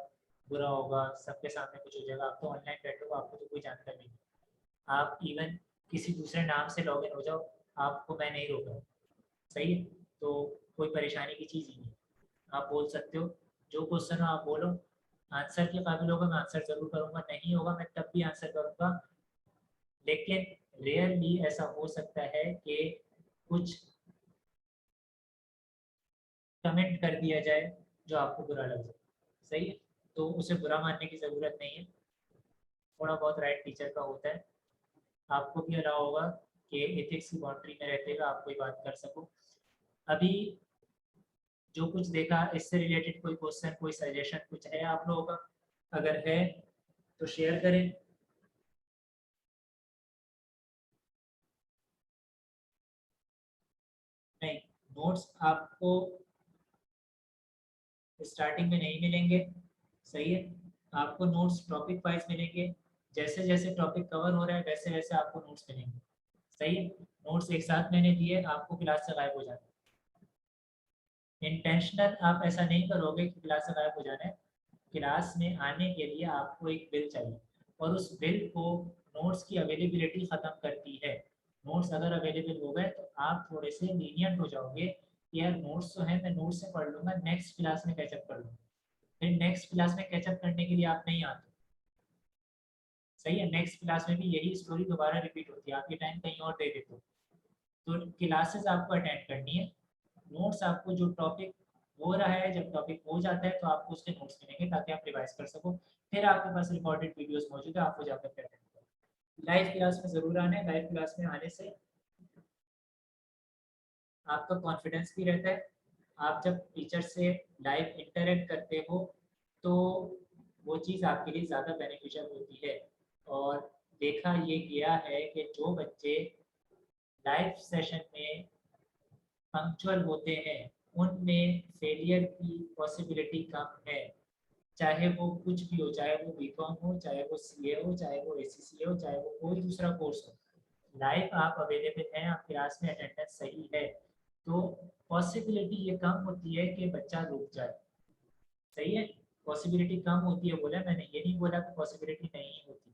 बुरा होगा, सबके सामने कुछ हो जाएगा। आप तो ऑनलाइन बैठे हो, आपको तो कोई जानकारी नहीं। आप इवन किसी दूसरे नाम से लॉगिन हो जाओ, आपको मैं नहीं रोक रहा। सही है? तो कोई परेशानी की चीज़ ही नहीं। आप बोल सकते हो, जो क्वेश्चन हो आप बोलो। आंसर के काबिल होगा मैं आंसर जरूर करूंगा, नहीं होगा मैं तब भी आंसर करूंगा। लेकिन रेयरली ऐसा हो सकता है कि कुछ कमेंट कर दिया जाए जो आपको बुरा लग जाए। सही है? तो उसे बुरा मानने की ज़रूरत नहीं है। थोड़ा बहुत राइट टीचर का होता है। आपको भी अलाउ होगा कि एथिक्स की बाउंड्री में रहते हुए आप कोई बात कर सको। अभी जो कुछ देखा इससे रिलेटेड कोई क्वेश्चन, कोई सजेशन कुछ है आप लोगों का? अगर है तो शेयर करें। नहीं, नोट्स आपको स्टार्टिंग में नहीं मिलेंगे। सही है? आपको नोट्स टॉपिक वाइज मिलेंगे। जैसे जैसे टॉपिक कवर हो रहा है वैसे वैसे आपको नोट्स मिलेंगे। सही है? नोट्स एक साथ मैंने दिए आपको क्लास से गायब हो जाना है। इंटेंशनल आप ऐसा नहीं करोगे कि क्लास से गायब हो जाना है। क्लास में आने के लिए आपको एक बिल चाहिए, और उस बिल को नोट्स की अवेलेबिलिटी ख़त्म करती है। नोट्स अगर अवेलेबल हो गए तो आप थोड़े से लीनियंट हो जाओगे कि यार नोट्स तो है, मैं नोट्स से पढ़ लूँगा, नेक्स्ट क्लास में कैचअप कर लूँगा। फिर नेक्स्ट क्लास में कैचअप करने के लिए आप नहीं आते। सही है? नेक्स्ट क्लास में भी यही स्टोरी दोबारा रिपीट होती है, आप ये टाइम कहीं और दे देते हो। तो क्लासेस आपको अटेंड करनी है। नोट्स आपको जो टॉपिक हो रहा है, जब टॉपिक हो जाता है तो आपको उसके नोट्स मिलेंगे ताकि आप रिवाइज कर सको। फिर आपके पास रिकॉर्डेड वीडियोस मौजूद है, आपको जाकर के अटेंड करो। लाइव क्लास में ज़रूर आना है। लाइव क्लास में आने से आपका कॉन्फिडेंस भी रहता है। आप जब टीचर से लाइव इंटरेक्ट करते हो तो वो चीज़ आपके लिए ज़्यादा बेनिफिशियल होती है। और देखा ये गया है कि जो बच्चे लाइव सेशन में पंक्चुअल होते हैं उनमें फेलियर की पॉसिबिलिटी कम है। चाहे वो कुछ भी हो, चाहे वो बीकॉम हो, चाहे वो सीए हो, चाहे वो एसीसीए हो, चाहे वो कोई दूसरा कोर्स हो, लाइव आप अवेलेबल हैं, आप क्लास में अटेंडेंस सही है, तो पॉसिबिलिटी ये कम होती है कि बच्चा रुक जाए। सही है, पॉसिबिलिटी कम होती है बोला मैंने, ये नहीं बोला कि पॉसिबिलिटी नहीं होती,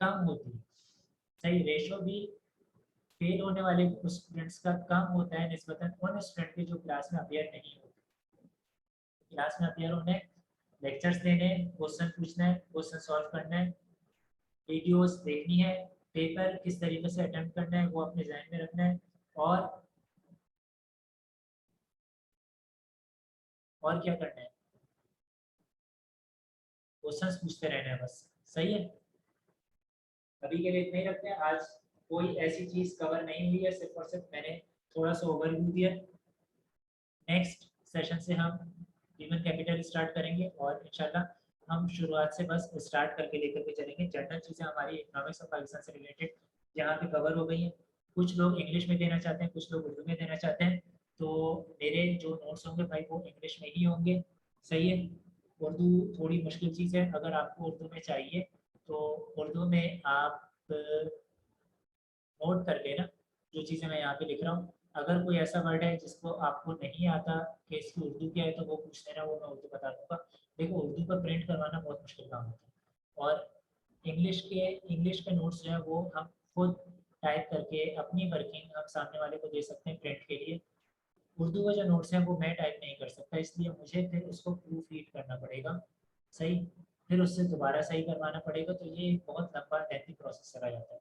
कम होती है। सही, रेशो भी फेल होने वाले स्टूडेंट्स का कम होता है निस्बतन उन स्टूडेंट के जो क्लास में अपेयर नहीं होते। क्लास में अपेयर होने, लेक्चर्स देने, क्वेश्चन पूछना है, क्वेश्चन सॉल्व करना है, वीडियोस देखनी है, पेपर किस तरीके से अटेम्प्ट करना है वो अपने जहन में रखना है, और क्या करना है, क्वेश्चंस पूछते रहना है बस। सही है, अभी के लिए इतना ही रखते हैं। आज कोई ऐसी चीज़ कवर नहीं हुई है, सिर्फ और सिर्फ मैंने थोड़ा सा ओवरव्यू दिया। नेक्स्ट सेशन से हम ह्यूमन कैपिटल स्टार्ट करेंगे, और इंशाल्लाह हम शुरुआत से बस स्टार्ट करके लेकर के चलेंगे। जनरल चीज़ें हमारी इकोनॉमिक्स ऑफ पाकिस्तान से रिलेटेड यहाँ पे कवर हो गई हैं। कुछ लोग इंग्लिश में देना चाहते हैं, कुछ लोग उर्दू में देना चाहते हैं, तो मेरे जो नोट्स होंगे भाई वो इंग्लिश में ही होंगे। सही है, उर्दू थोड़ी मुश्किल चीज़ है, अगर आपको उर्दू में चाहिए तो उर्दू में आप नोट कर लेना जो चीज़ें मैं यहाँ पे लिख रहा हूँ। अगर कोई ऐसा वर्ड है जिसको आपको नहीं आता कि इसकी उर्दू क्या है, तो वो पूछ लेना, वो मैं उर्दू बता दूंगा। देखो, उर्दू पर प्रिंट करवाना बहुत मुश्किल काम होता है, और इंग्लिश के नोट्स जो है वो हम खुद टाइप करके अपनी वर्किंग हम सामने वाले को दे सकते हैं प्रिंट के लिए। उर्दू के जो नोट्स हैं वो मैं टाइप नहीं कर सकता, इसलिए मुझे फिर उसको प्रूफ रीड करना पड़ेगा। सही, फिर उससे दोबारा सही करवाना पड़ेगा, तो ये एक बहुत लंबा लेंथी प्रोसेस चला जाता है।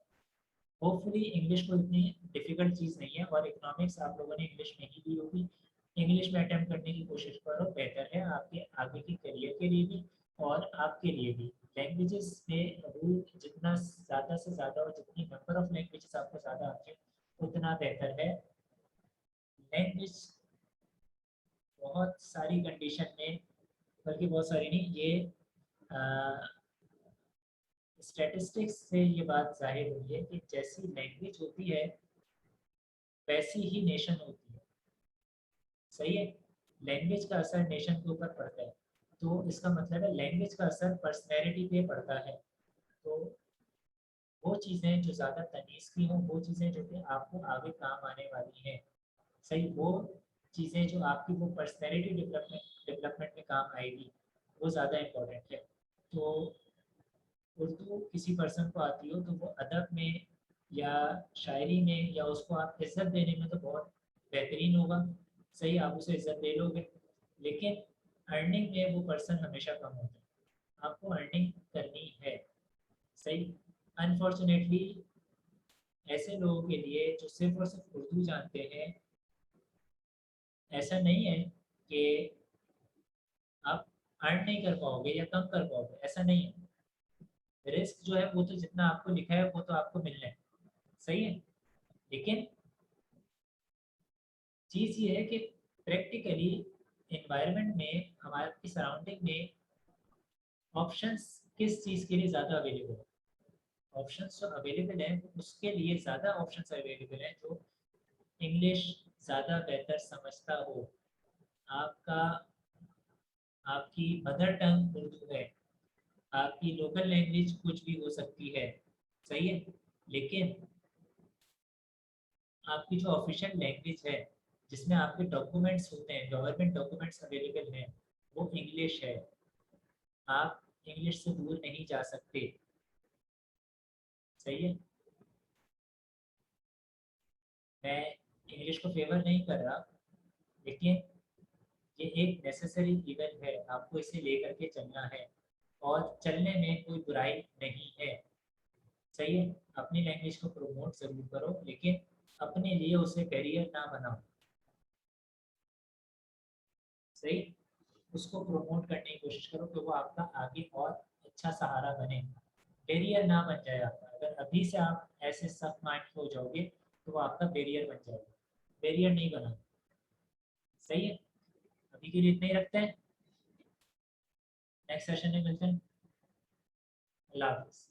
होपफुली इंग्लिश को इतनी डिफिकल्ट चीज़ नहीं है, और इकोनॉमिक्स आप लोगों ने इंग्लिश में ही दी होगी, इंग्लिश में अटेम्प्ट करने की कोशिश करो, बेहतर है आपके आगे के करियर के लिए भी और आपके लिए भी। लैंग्वेजेस में रूल जितना ज़्यादा से ज़्यादा और जितनी नंबर ऑफ लैंग्वेजेस आपको ज़्यादा आते हैं उतना बेहतर है। लैंग्वेज बहुत सारी कंडीशन में, बल्कि बहुत सारी नहीं, ये स्टैटिस्टिक्स से ये बात जाहिर हुई है कि जैसी लैंग्वेज होती है वैसी ही नेशन होती है। सही है, लैंग्वेज का असर नेशन के ऊपर पड़ता है, तो इसका मतलब है लैंग्वेज का असर पर्सनैलिटी पे पड़ता है। तो वो चीज़ें जो ज़्यादा तमीज़ की हों, वो चीज़ें जो कि आपको आगे काम आने वाली हैं, सही, वो चीज़ें जो आपकी वो पर्सनैलिटी डेवलपमेंट में काम आएगी, वो ज़्यादा इम्पोर्टेंट है। तो उर्दू किसी पर्सन को आती हो तो वो अदब में या शायरी में या उसको आप इज्जत देने में तो बहुत बेहतरीन होगा। सही, आप उसे इज्जत दे लोगे, लेकिन अर्निंग में वो पर्सन हमेशा कम होता है। आपको अर्निंग करनी है। सही, अनफॉर्चुनेटली ऐसे लोगों के लिए जो सिर्फ और सिर्फ उर्दू जानते हैं, ऐसा नहीं है कि आप अर्न नहीं कर पाओगे या कम कर पाओगे, ऐसा नहीं है। रिस्क जो है वो तो जितना आपको लिखा है वो तो आपको मिलना है। सही है, लेकिन चीज़ ये है कि प्रैक्टिकली इन्वायरमेंट में, हमारे सराउंडिंग में ऑप्शंस किस चीज़ के लिए ज़्यादा अवेलेबल है। ऑप्शंस जो अवेलेबल हैं उसके लिए ज़्यादा ऑप्शंस अवेलेबल हैं जो इंग्लिश ज़्यादा बेहतर समझता हो। आपका आपकी मदर टंग उर्दू है, आपकी लोकल लैंग्वेज कुछ भी हो सकती है। सही है, लेकिन आपकी जो ऑफिशियल लैंग्वेज है जिसमें आपके डॉक्यूमेंट्स होते हैं, गवर्नमेंट डॉक्यूमेंट्स अवेलेबल हैं, वो इंग्लिश है। आप इंग्लिश से दूर नहीं जा सकते। सही है, मैं इंग्लिश को फेवर नहीं कर रहा, लेकिन ये एक नेसेसरी इवन है, आपको इसे लेकर के चलना है, और चलने में कोई बुराई नहीं है। सही है, अपनी लैंग्वेज को प्रमोट जरूर करो, लेकिन अपने लिए उसे बैरियर ना बनाओ। सही, उसको प्रमोट करने की कोशिश करो कि वो आपका आगे और अच्छा सहारा बने, बैरियर ना बन जाए आपका। अगर अभी से आप ऐसे सख्त माइंड हो जाओगे तो वो आपका बैरियर बन जाएगा, बैरियर नहीं बना। सही है, अभी के लिए इतना ही रखते हैं, नेक्स्ट सेशन में मिलते हैं। अल्लाह हाफिज़।